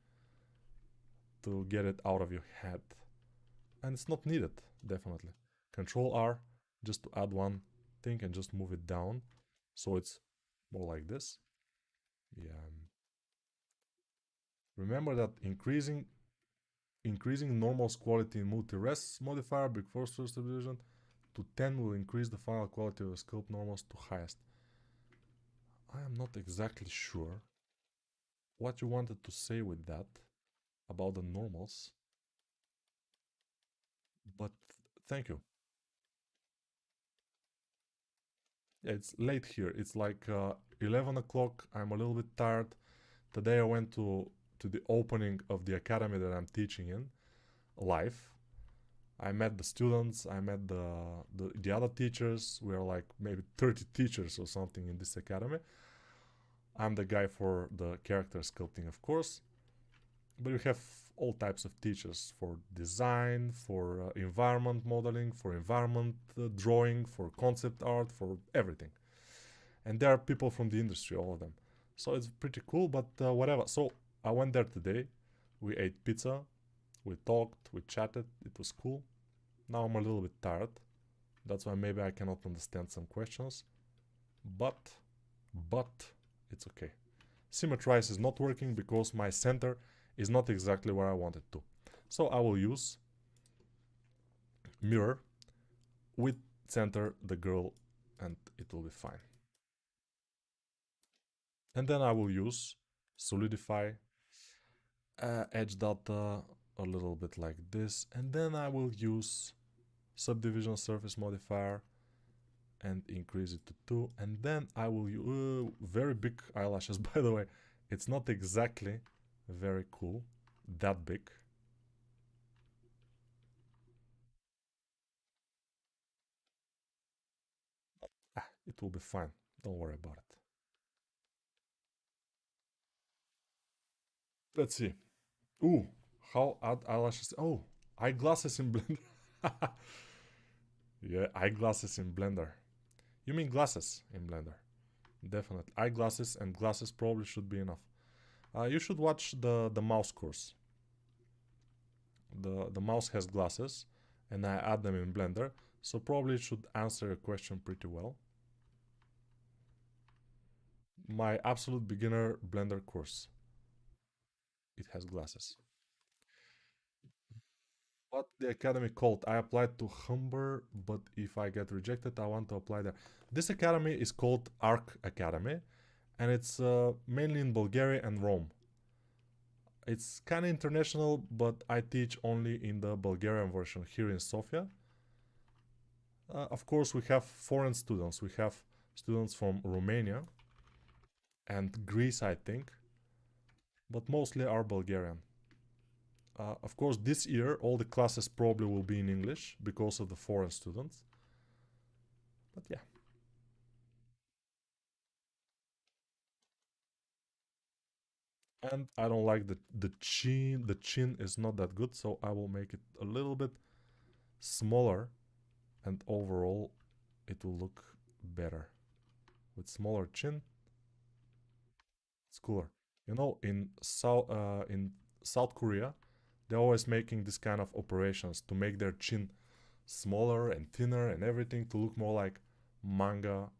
to get it out of your head. And it's not needed, definitely. Control R just to add one thing and just move it down. So it's more like this. Yeah. Remember that increasing normal's quality in multi-res modifier before source subdivision to 10 will increase the final quality of the sculpt normals to highest. I am not exactly sure what you wanted to say with that about the normals, but thank you. Yeah, it's late here. It's like 11 o'clock. I'm a little bit tired. Today I went to the opening of the academy that I'm teaching in live. I met the students, I met the other teachers. We are like maybe 30 teachers or something in this academy. I'm the guy for the character sculpting, of course. But you have all types of teachers for design, for environment modeling, for environment drawing, for concept art, for everything. And there are people from the industry, all of them. So it's pretty cool, but whatever. So I went there today. We ate pizza. We talked. We chatted. It was cool. Now I'm a little bit tired. That's why maybe I cannot understand some questions. But it's okay. Symmetrize is not working because my center is not exactly where I want it to. So I will use mirror with center the girl and it will be fine. And then I will use solidify, edge data a little bit like this, and then I will use subdivision surface modifier and increase it to 2, and then I will use very big eyelashes. By the way, it's not exactly very cool, that big. It will be fine, don't worry about it. Let's see. Ooh, how add eyelashes? Oh, eyeglasses in Blender. Yeah, eyeglasses in Blender. You mean glasses in Blender? Definitely. Eyeglasses and glasses probably should be enough. You should watch the mouse course. The mouse has glasses, and I add them in Blender, so probably it should answer your question pretty well. My absolute beginner Blender course. It has glasses. What the academy called? I applied to Humber, but if I get rejected, I want to apply there. This academy is called Arc Academy, and it's mainly in Bulgaria and Rome. It's kind of international, but I teach only in the Bulgarian version here in Sofia. Of course, we have foreign students. We have students from Romania and Greece, I think, but mostly are Bulgarian. Of course, this year all the classes probably will be in English because of the foreign students. But yeah. And I don't like the chin. The chin is not that good, so I will make it a little bit smaller, and overall it will look better. With smaller chin, it's cooler. You know, in South Korea, they're always making this kind of operations to make their chin smaller and thinner and everything to look more like manga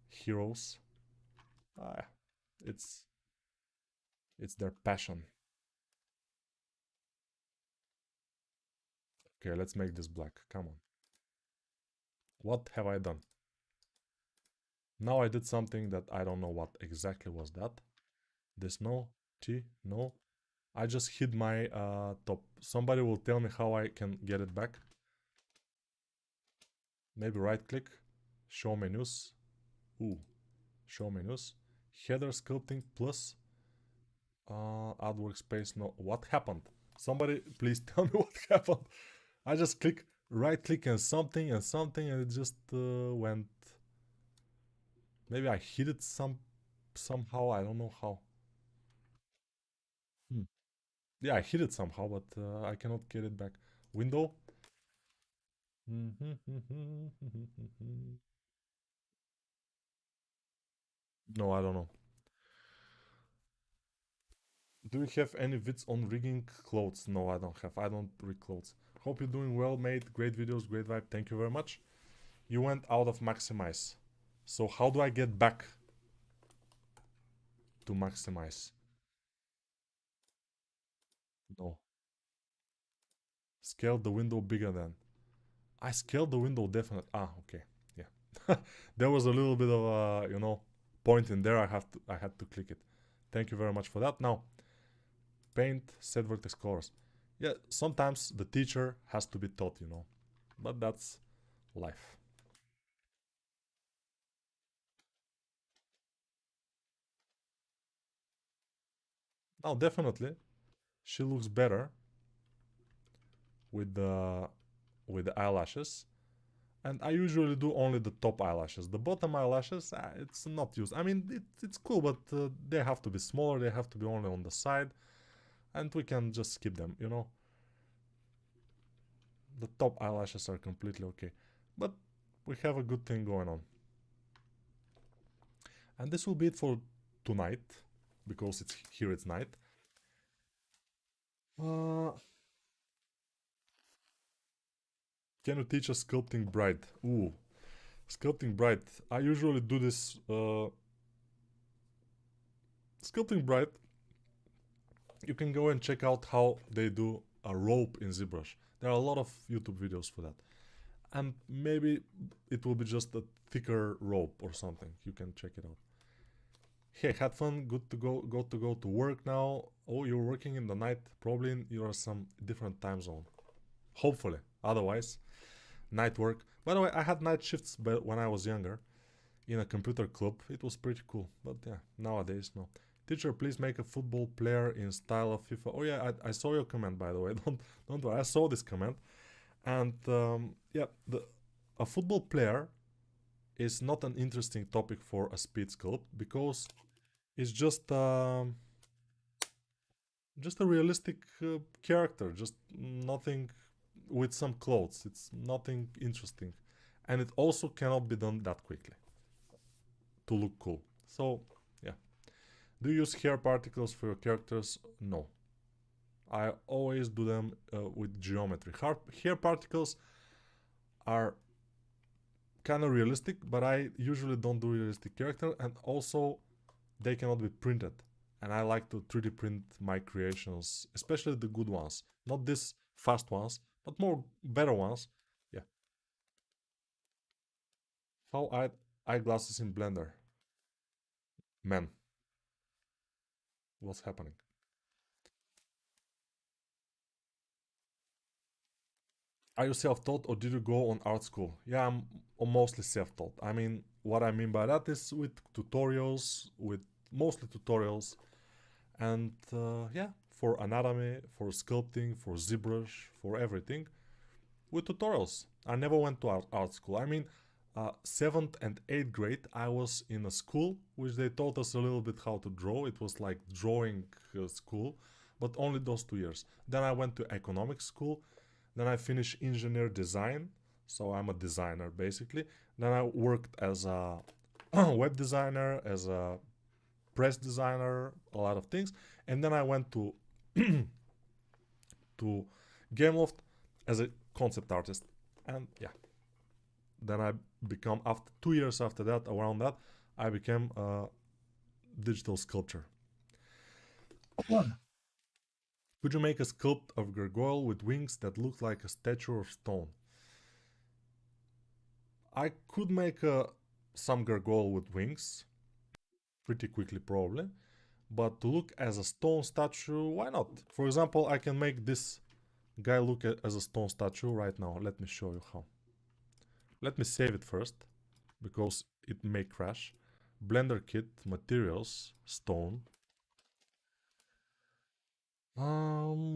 heroes. Ah, it's it's their passion. Okay, let's make this black. Come on. What have I done? Now I did something that I don't know what exactly was that. This no, T, no. I just hid my top. Somebody will tell me how I can get it back. Maybe right click, show menus. Ooh, show menus. Header sculpting plus add workspace. No, what happened? Somebody please tell me what happened. I just click right click and something and it just went. Maybe I hid it somehow. I don't know how. Hmm. Yeah, I hit it somehow, but I cannot get it back. Window. No, I don't know. Do you have any vids on rigging clothes? No, I don't have. I don't rig clothes. Hope you're doing well, mate. Great videos, great vibe. Thank you very much. You went out of maximize. So how do I get back to maximize? No. Scale the window bigger than. I scaled the window definitely. Ah, okay. Yeah. There was a little bit of point in there. I had to click it. Thank you very much for that. Now, paint, set vertex colors. Yeah, sometimes the teacher has to be taught. But that's life. Now, definitely, she looks better with the eyelashes. And I usually do only the top eyelashes. The bottom eyelashes, it's not used. I mean, it's cool, but they have to be smaller. They have to be only on the side. And we can just skip them. The top eyelashes are completely okay. But we have a good thing going on. And this will be it for tonight, because it's night. Uh, can you teach us sculpting bride? Ooh, sculpting bride. I usually do this. Sculpting bride. You can go and check out how they do a rope in ZBrush. There are a lot of YouTube videos for that. And maybe it will be just a thicker rope or something. You can check it out. Hey, had fun. Good to go to work now. Oh, you're working in the night. Probably in you're some different time zone. Hopefully. Otherwise, night work. By the way, I had night shifts but when I was younger in a computer club. It was pretty cool. But yeah, nowadays no. Teacher, please make a football player in style of FIFA. Oh yeah, I saw your comment, by the way. Don't worry, I saw this comment. And yeah, a football player is not an interesting topic for a speed sculpt because it's just just a realistic character, just nothing with some clothes. It's nothing interesting, and it also cannot be done that quickly to look cool. So yeah, do you use hair particles for your characters? No, I always do them with geometry. Hair particles are kind of realistic, but I usually don't do realistic character, and also they cannot be printed. And I like to 3D print my creations, especially the good ones, not these fast ones, but more better ones. Yeah. How eyeglasses in Blender? Man, what's happening? Are you self-taught or did you go on art school? Yeah, I'm mostly self-taught. I mean, what I mean by that is with tutorials, with mostly tutorials, and yeah, for anatomy, for sculpting, for ZBrush, for everything, with tutorials. I never went to art school. I mean, 7th and 8th grade, I was in a school which they taught us a little bit how to draw. It was like drawing school, but only those 2 years. Then I went to economics school. Then I finished engineer design. So I'm a designer basically. Then I worked as a web designer, as a press designer, a lot of things. And then I went to to Gameloft as a concept artist. And yeah, then I become, after 2 years after that, around that, I became a digital sculptor. Could you make a sculpt of gargoyle with wings that look like a statue of stone? I could make some gargoyle with wings pretty quickly, probably, but to look as a stone statue, why not? For example, I can make this guy look as a stone statue right now. Let me show you how. Let me save it first, because it may crash. Blender kit, materials, stone.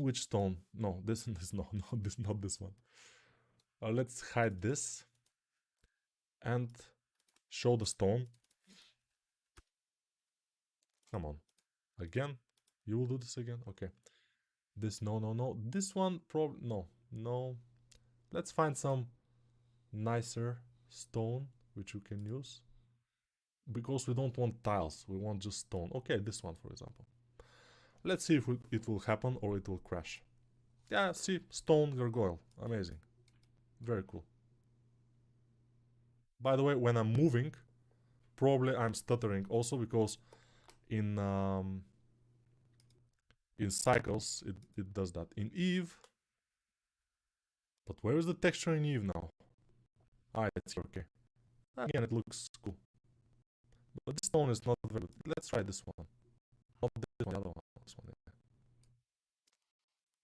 Which stone? No, this no, this not this one. Let's hide this and show the stone. Come on, again. You will do this again. Okay. This no. This one probably no. Let's find some nicer stone which you can use, because we don't want tiles. We want just stone. Okay, this one for example. Let's see if it will happen or it will crash. Yeah, see, stone gargoyle. Amazing. Very cool. By the way, when I'm moving, probably I'm stuttering also, because in cycles it does that. In Eve, but where is the texture in Eve now? Ah, it's here, okay. Again, it looks cool. But this stone is not very good. Let's try this one. Not this one, the other one. This one,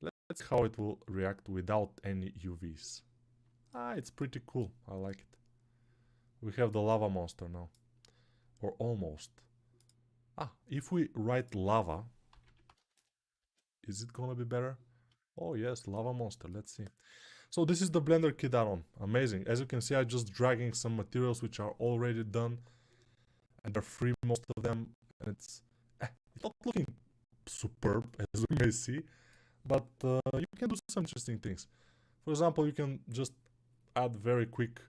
yeah. Let's see how it will react without any UVs. Ah, it's pretty cool. I like it. We have the lava monster now. Or almost. Ah, if we write lava, is it gonna be better? Oh yes, lava monster. Let's see. So this is the Blender kit add-on. Amazing. As you can see, I'm just dragging some materials which are already done, and they're free, most of them. And it's not looking superb, as we may see, but you can do some interesting things. For example, you can just add very quick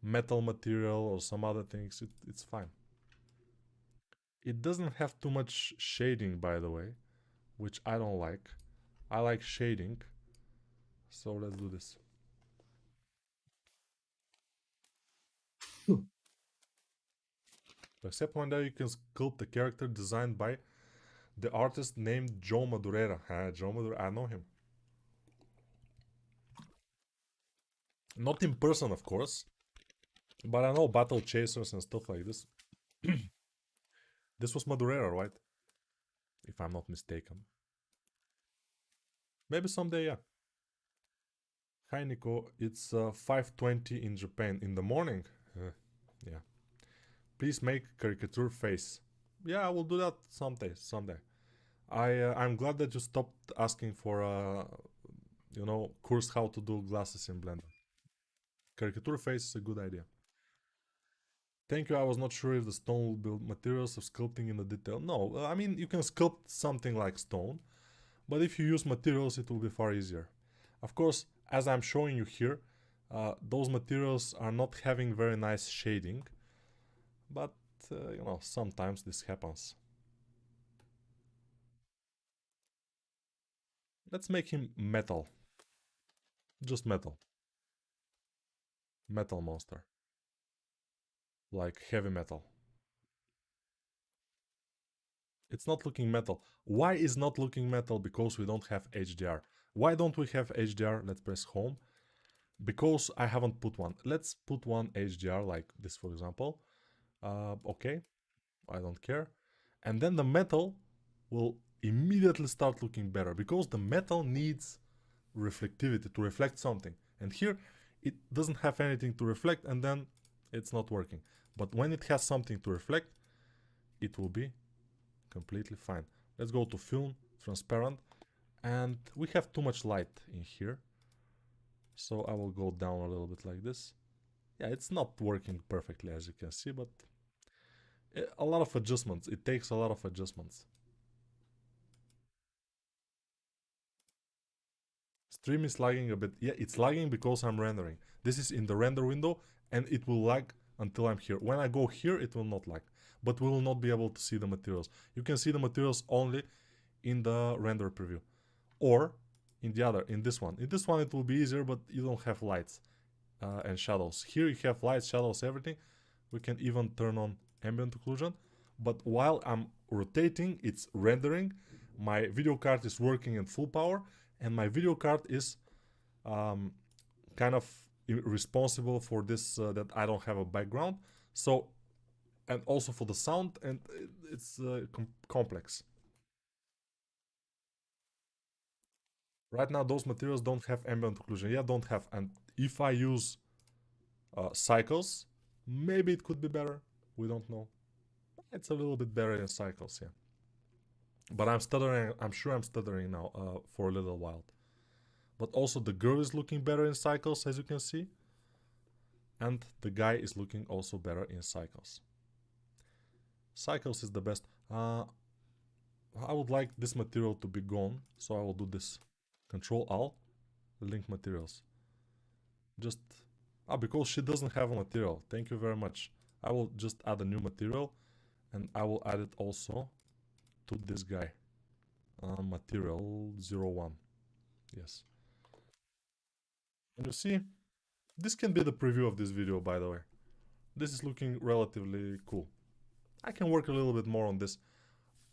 metal material or some other things. It's fine. It doesn't have too much shading, by the way, which I don't like. I like shading. So let's do this. Except one day you can sculpt a character designed by the artist named Joe Madureira. Joe Madureira, I know him. Not in person, of course, but I know battle chasers and stuff like this. This was Madureira, right? If I'm not mistaken. Maybe someday, yeah. Hi Nico, it's 5:20 in Japan in the morning. Yeah. Please make caricature face. Yeah, I will do that someday. I'm glad that you stopped asking for course how to do glasses in Blender. Caricature face is a good idea. Thank you. I was not sure if the stone will build materials of sculpting in the detail. No, I mean you can sculpt something like stone, But if you use materials, it will be far easier. Of course, as I'm showing you here, those materials are not having very nice shading, but you know, sometimes this happens. Let's make him metal. Just metal. Metal monster. Like heavy metal. It's not looking metal. Why is not looking metal? Because we don't have HDR. Why don't we have HDR? Let's press home. Because I haven't put one. Let's put one HDR like this, for example. Okay, I don't care. And then the metal will immediately start looking better because the metal needs reflectivity to reflect something. And here it doesn't have anything to reflect, and then it's not working. But when it has something to reflect, it will be completely fine. Let's go to film, transparent, and we have too much light in here. So I will go down a little bit like this. Yeah, it's not working perfectly as you can see, but a lot of adjustments. It takes a lot of adjustments. Stream is lagging a bit. Yeah, it's lagging because I'm rendering. This is in the render window and it will lag until I'm here. When I go here, it will not lag. But we will not be able to see the materials. You can see the materials only in the render preview. Or in the other, in this one. In this one it will be easier, but you don't have lights and shadows. Here you have lights, shadows, everything. We can even turn on ambient occlusion. But while I'm rotating, it's rendering. My video card is working in full power, and my video card is kind of responsible for this that I don't have a background. So, and also for the sound, and it's complex. Right now, those materials don't have ambient occlusion. Yeah, don't have. And if I use cycles, maybe it could be better. We don't know. It's a little bit better in cycles, yeah. But I'm stuttering. I'm sure I'm stuttering now for a little while. But also the girl is looking better in cycles, as you can see. And the guy is looking also better in cycles. Cycles is the best. I would like this material to be gone, so I will do this. Control Alt, link materials. Just because she doesn't have a material. Thank you very much. I will just add a new material, and I will add it also to this guy. Material 01. Yes. And you see, this can be the preview of this video, by the way. This is looking relatively cool. I can work a little bit more on this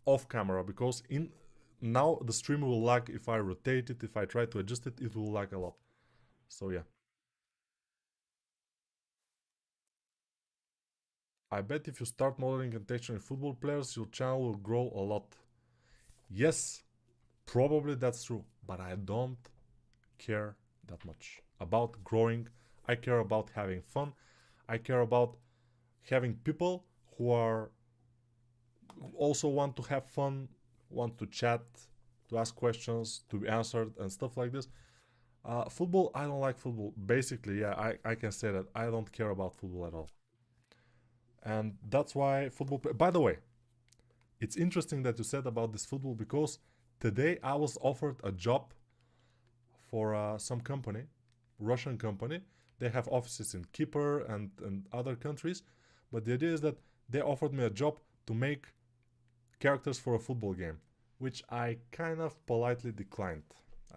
off camera because now the stream will lag if I rotate it. If I try to adjust it, it will lag a lot. So yeah. I bet if you start modeling and texturing football players, your channel will grow a lot. Yes, probably that's true, but I don't care that much about growing. I care about having fun. I care about having people who are also want to have fun, want to chat, to ask questions, to be answered, and stuff like this. Football, I don't like football. Basically, yeah, I can say that I don't care about football at all. And that's why football. By the way, it's interesting that you said about this football because today I was offered a job for some company, Russian company. They have offices in Kipr and other countries. But the idea is that they offered me a job to make characters for a football game, which I kind of politely declined.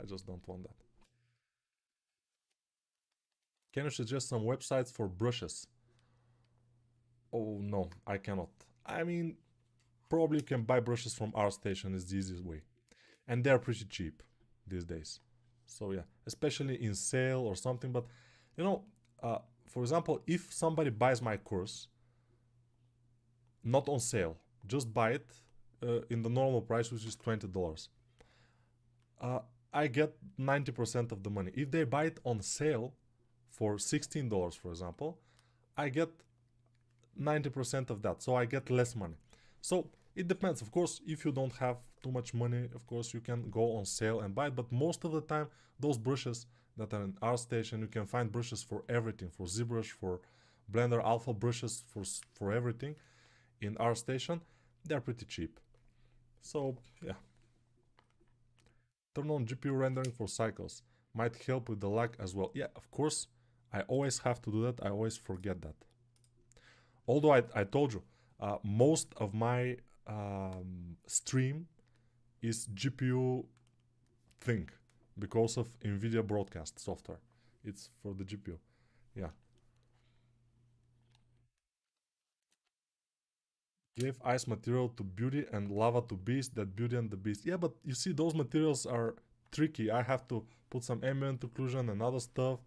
I just don't want that. Can you suggest some websites for brushes? Oh no, I cannot. I mean, probably you can buy brushes from ArtStation, is the easiest way. And they're pretty cheap these days. So yeah, especially in sale or something. But you know, for example, if somebody buys my course, not on sale, just buy it in the normal price, which is $20. Uh, I get 90% of the money. If they buy it on sale for $16, for example, I get 90% of that, so I get less money. So it depends. Of course, if you don't have too much money, of course you can go on sale and buy it, but most of the time those brushes that are in ArtStation, you can find brushes for everything, for ZBrush, for Blender Alpha brushes, for everything in ArtStation. They're pretty cheap. So yeah, Turn on GPU rendering for cycles. Might help with the lag as well. Yeah, of course. I always have to do that. I always forget that. Although I told you, most of my stream is GPU thing because of NVIDIA broadcast software. It's for the GPU. Yeah. Gave ice material to Beauty and lava to Beast, that Beauty and the Beast. Yeah, but you see, those materials are tricky. I have to put some ambient occlusion and other stuff.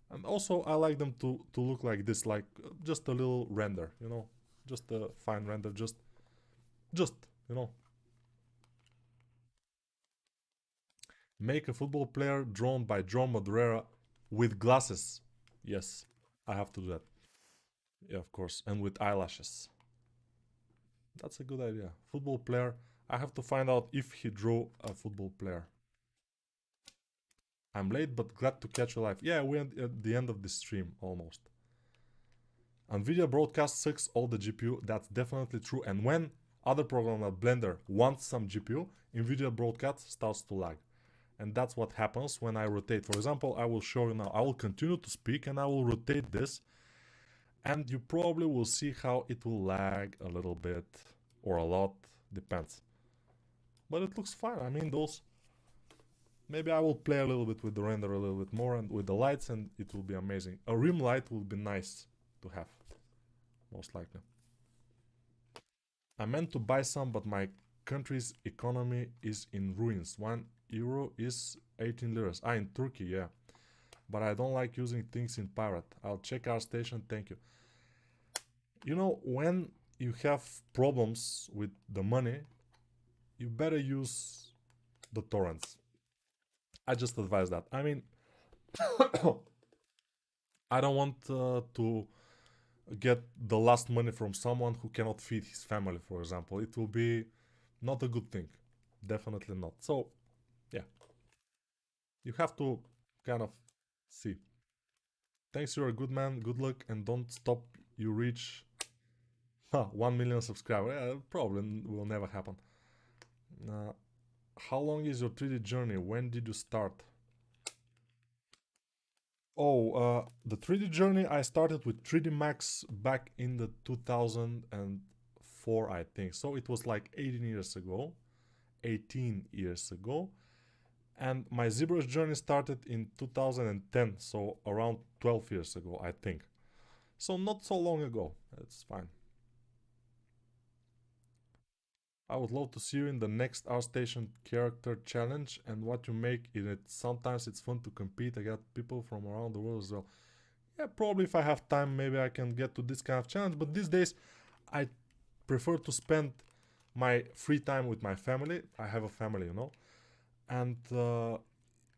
And also, I like them to look like this, like just a little render, you know? Just a fine render, just, you know? Make a football player drawn by John Madureira with glasses. Yes, I have to do that. Yeah, of course. And with eyelashes. That's a good idea. Football player. I have to find out if he drew a football player. I'm late, but glad to catch you live. Yeah, we're at the end of the stream, almost. NVIDIA broadcast sucks all the GPU. That's definitely true. And when other programs like Blender wants some GPU, NVIDIA broadcast starts to lag. And that's what happens when I rotate. For example, I will show you now. I will continue to speak and I will rotate this. And you probably will see how it will lag a little bit or a lot. Depends. But it looks fine. I mean, those... Maybe I will play a little bit with the render a little bit more and with the lights, and it will be amazing. A rim light will be nice to have. Most likely. I meant to buy some, but my country's economy is in ruins. €1 is 18 liras. Ah, in Turkey, yeah. But I don't like using things in pirate. I'll check our station, thank you. You know, when you have problems with the money, you better use the torrents. I just advise that. I mean, I don't want to get the last money from someone who cannot feed his family, for example. It will be not a good thing. Definitely not. So, yeah. You have to kind of see. Thanks, you're a good man. Good luck, and don't stop. You reach 1 million subscribers. Probably will never happen. How long is your 3D journey? When did you start? Oh, the 3D journey, I started with 3D Max back in the 2004, I think. So it was like 18 years ago. 18 years ago. And my ZBrush journey started in 2010, so around 12 years ago, I think. So not so long ago. It's fine. I would love to see you in the next ArtStation character challenge and what you make in it. Sometimes it's fun to compete against people from around the world as well. Yeah, probably if I have time, maybe I can get to this kind of challenge. But these days, I prefer to spend my free time with my family. I have a family, you know. And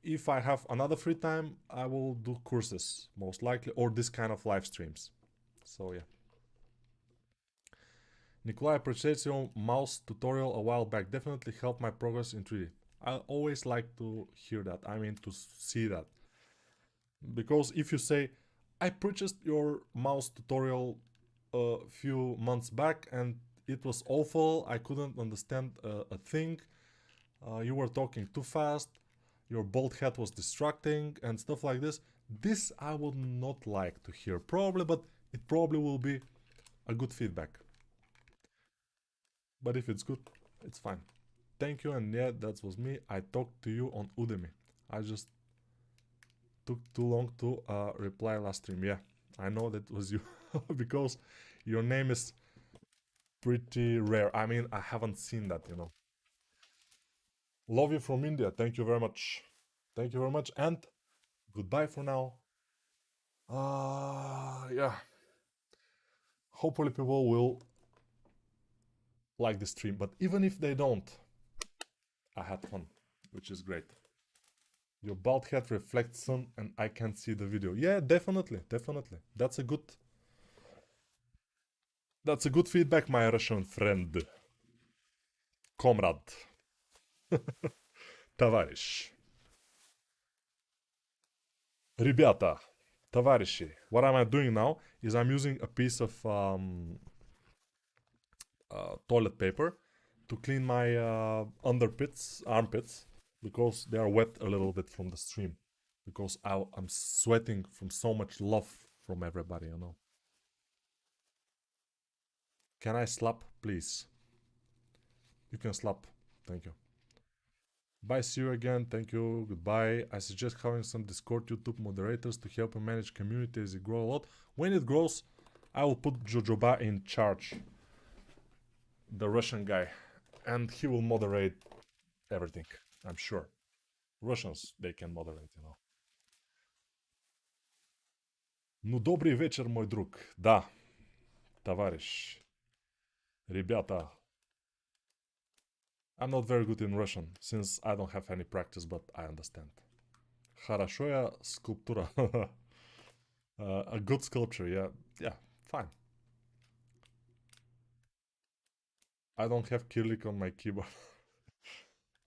if I have another free time, I will do courses, most likely, or this kind of live streams. So, yeah. Nikolai, I purchased your mouse tutorial a while back. Definitely helped my progress in 3D. I always like to hear that. I mean, to see that. Because if you say, I purchased your mouse tutorial a few months back and it was awful, I couldn't understand a thing, you were talking too fast, your bald head was distracting and stuff like this. This I would not like to hear, probably, but it probably will be a good feedback. But if it's good, it's fine. Thank you, and yeah, that was me. I talked to you on Udemy. I just took too long to reply last stream. Yeah, I know that was you because your name is pretty rare. I mean, I haven't seen that, you know. Love you from India. Thank you very much. Thank you very much, and goodbye for now. Yeah. Hopefully people will like the stream, but even if they don't, I had fun, which is great. Your bald head reflects sun and I can't see the video. Yeah, definitely, definitely. That's a good feedback, my Russian friend. Comrade. Товарищ. Ребята, товарищи. What am I doing now is I'm using a piece of toilet paper to clean my armpits. because they are wet a little bit from the stream. Because I'm sweating from so much love from everybody, you know. Can I slap, please? You can slap. Thank you. Bye, see you again. Thank you. Goodbye. I suggest having some Discord YouTube moderators to help you manage community as it grows a lot. When it grows, I will put Jojoba in charge, the Russian guy, and he will moderate everything, I'm sure. Russians, they can moderate, you know. Ну, добрый вечер, мой друг. Да, товарищ. Ребята. I'm not very good in Russian, since I don't have any practice, but I understand. Хорошая скульптура. A good sculpture, yeah. Yeah, fine. I don't have Cyrillic on my keyboard.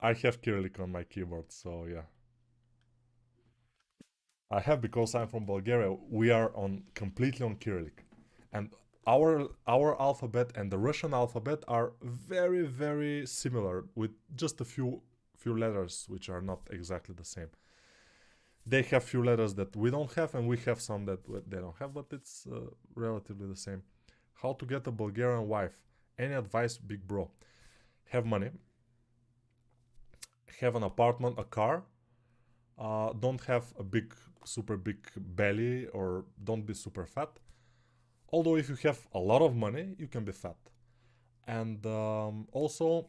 I have Cyrillic on my keyboard, so yeah. I have because I'm from Bulgaria. We are on completely on Cyrillic, and our alphabet and the Russian alphabet are very very similar, with just a few letters which are not exactly the same. They have few letters that we don't have, and we have some that they don't have, but it's relatively the same. How to get a Bulgarian wife? Any advice, big bro? Have money, have an apartment, a car. Don't have a super big belly, or don't be super fat. Although if you have a lot of money, you can be fat. And also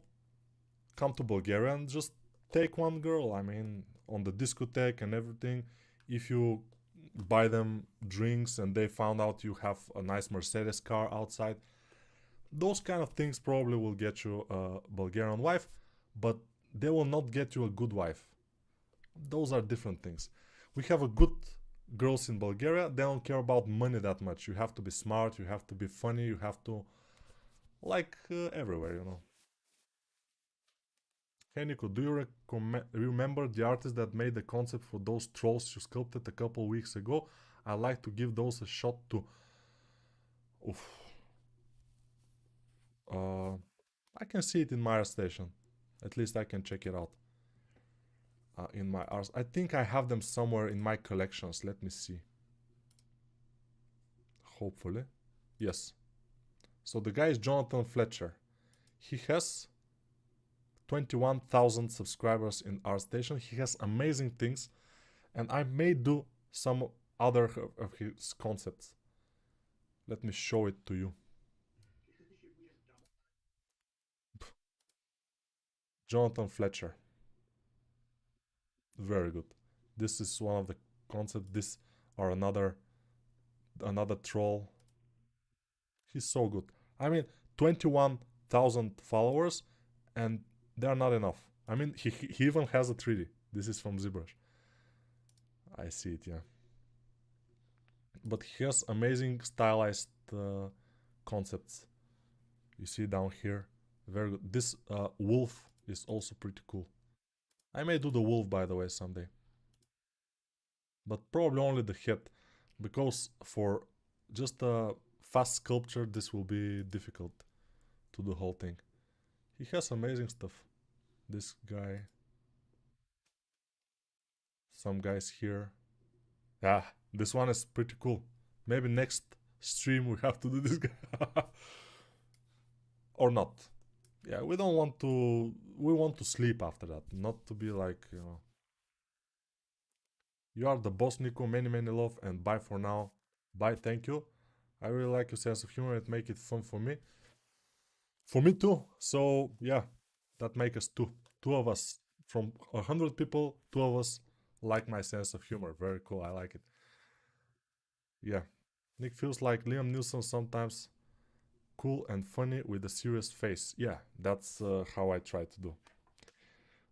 come to Bulgaria and just take one girl. I mean, on the discotheque and everything, if you buy them drinks and they found out you have a nice Mercedes car outside, those kind of things probably will get you a Bulgarian wife, but they will not get you a good wife. Those are different things. We have a good girls in Bulgaria. They don't care about money that much. You have to be smart, you have to be funny, you have to, like everywhere, you know. Hey Nico, do you remember the artist that made the concept for those trolls you sculpted a couple weeks ago? I'd like to give those a shot too. Oof. I can see it in my art station. At least I can check it out. In my art, I think I have them somewhere in my collections. Let me see. Hopefully, yes. So the guy is Jonathan Fletcher. He has 21,000 subscribers in ArtStation. He has amazing things, and I may do some other of his concepts. Let me show it to you. Jonathan Fletcher. Very good. This is one of the concepts. This or another troll. He's so good. I mean, 21,000 followers, and they're not enough. I mean, he even has a 3D. This is from ZBrush. I see it, yeah. But he has amazing stylized concepts. You see down here. Very good. This wolf is also pretty cool. I may do the wolf, by the way, someday. But probably only the head, because for just a fast sculpture, this will be difficult to do the whole thing. He has amazing stuff. This guy. Some guys here. Yeah, this one is pretty cool. Maybe next stream we have to do this guy. Or not. Yeah, we don't want to... We want to sleep after that. Not to be like, you know... You are the boss, Nico. Many, many love. And bye for now. Bye, thank you. I really like your sense of humor. It make it fun for me. For me too. So, yeah. That make us two. Two of us. From 100 people, two of us like my sense of humor. Very cool. I like it. Yeah. Nick feels like Liam Neeson sometimes. Cool and funny with a serious face. Yeah, that's how I try to do.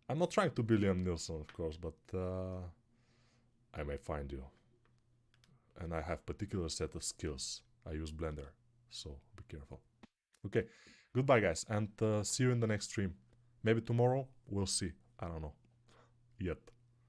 I'm not trying to be Liam Neeson, of course, but I may find you. And I have particular set of skills. I use Blender, so be careful. Okay, goodbye guys, and see you in the next stream. Maybe tomorrow, we'll see. I don't know yet.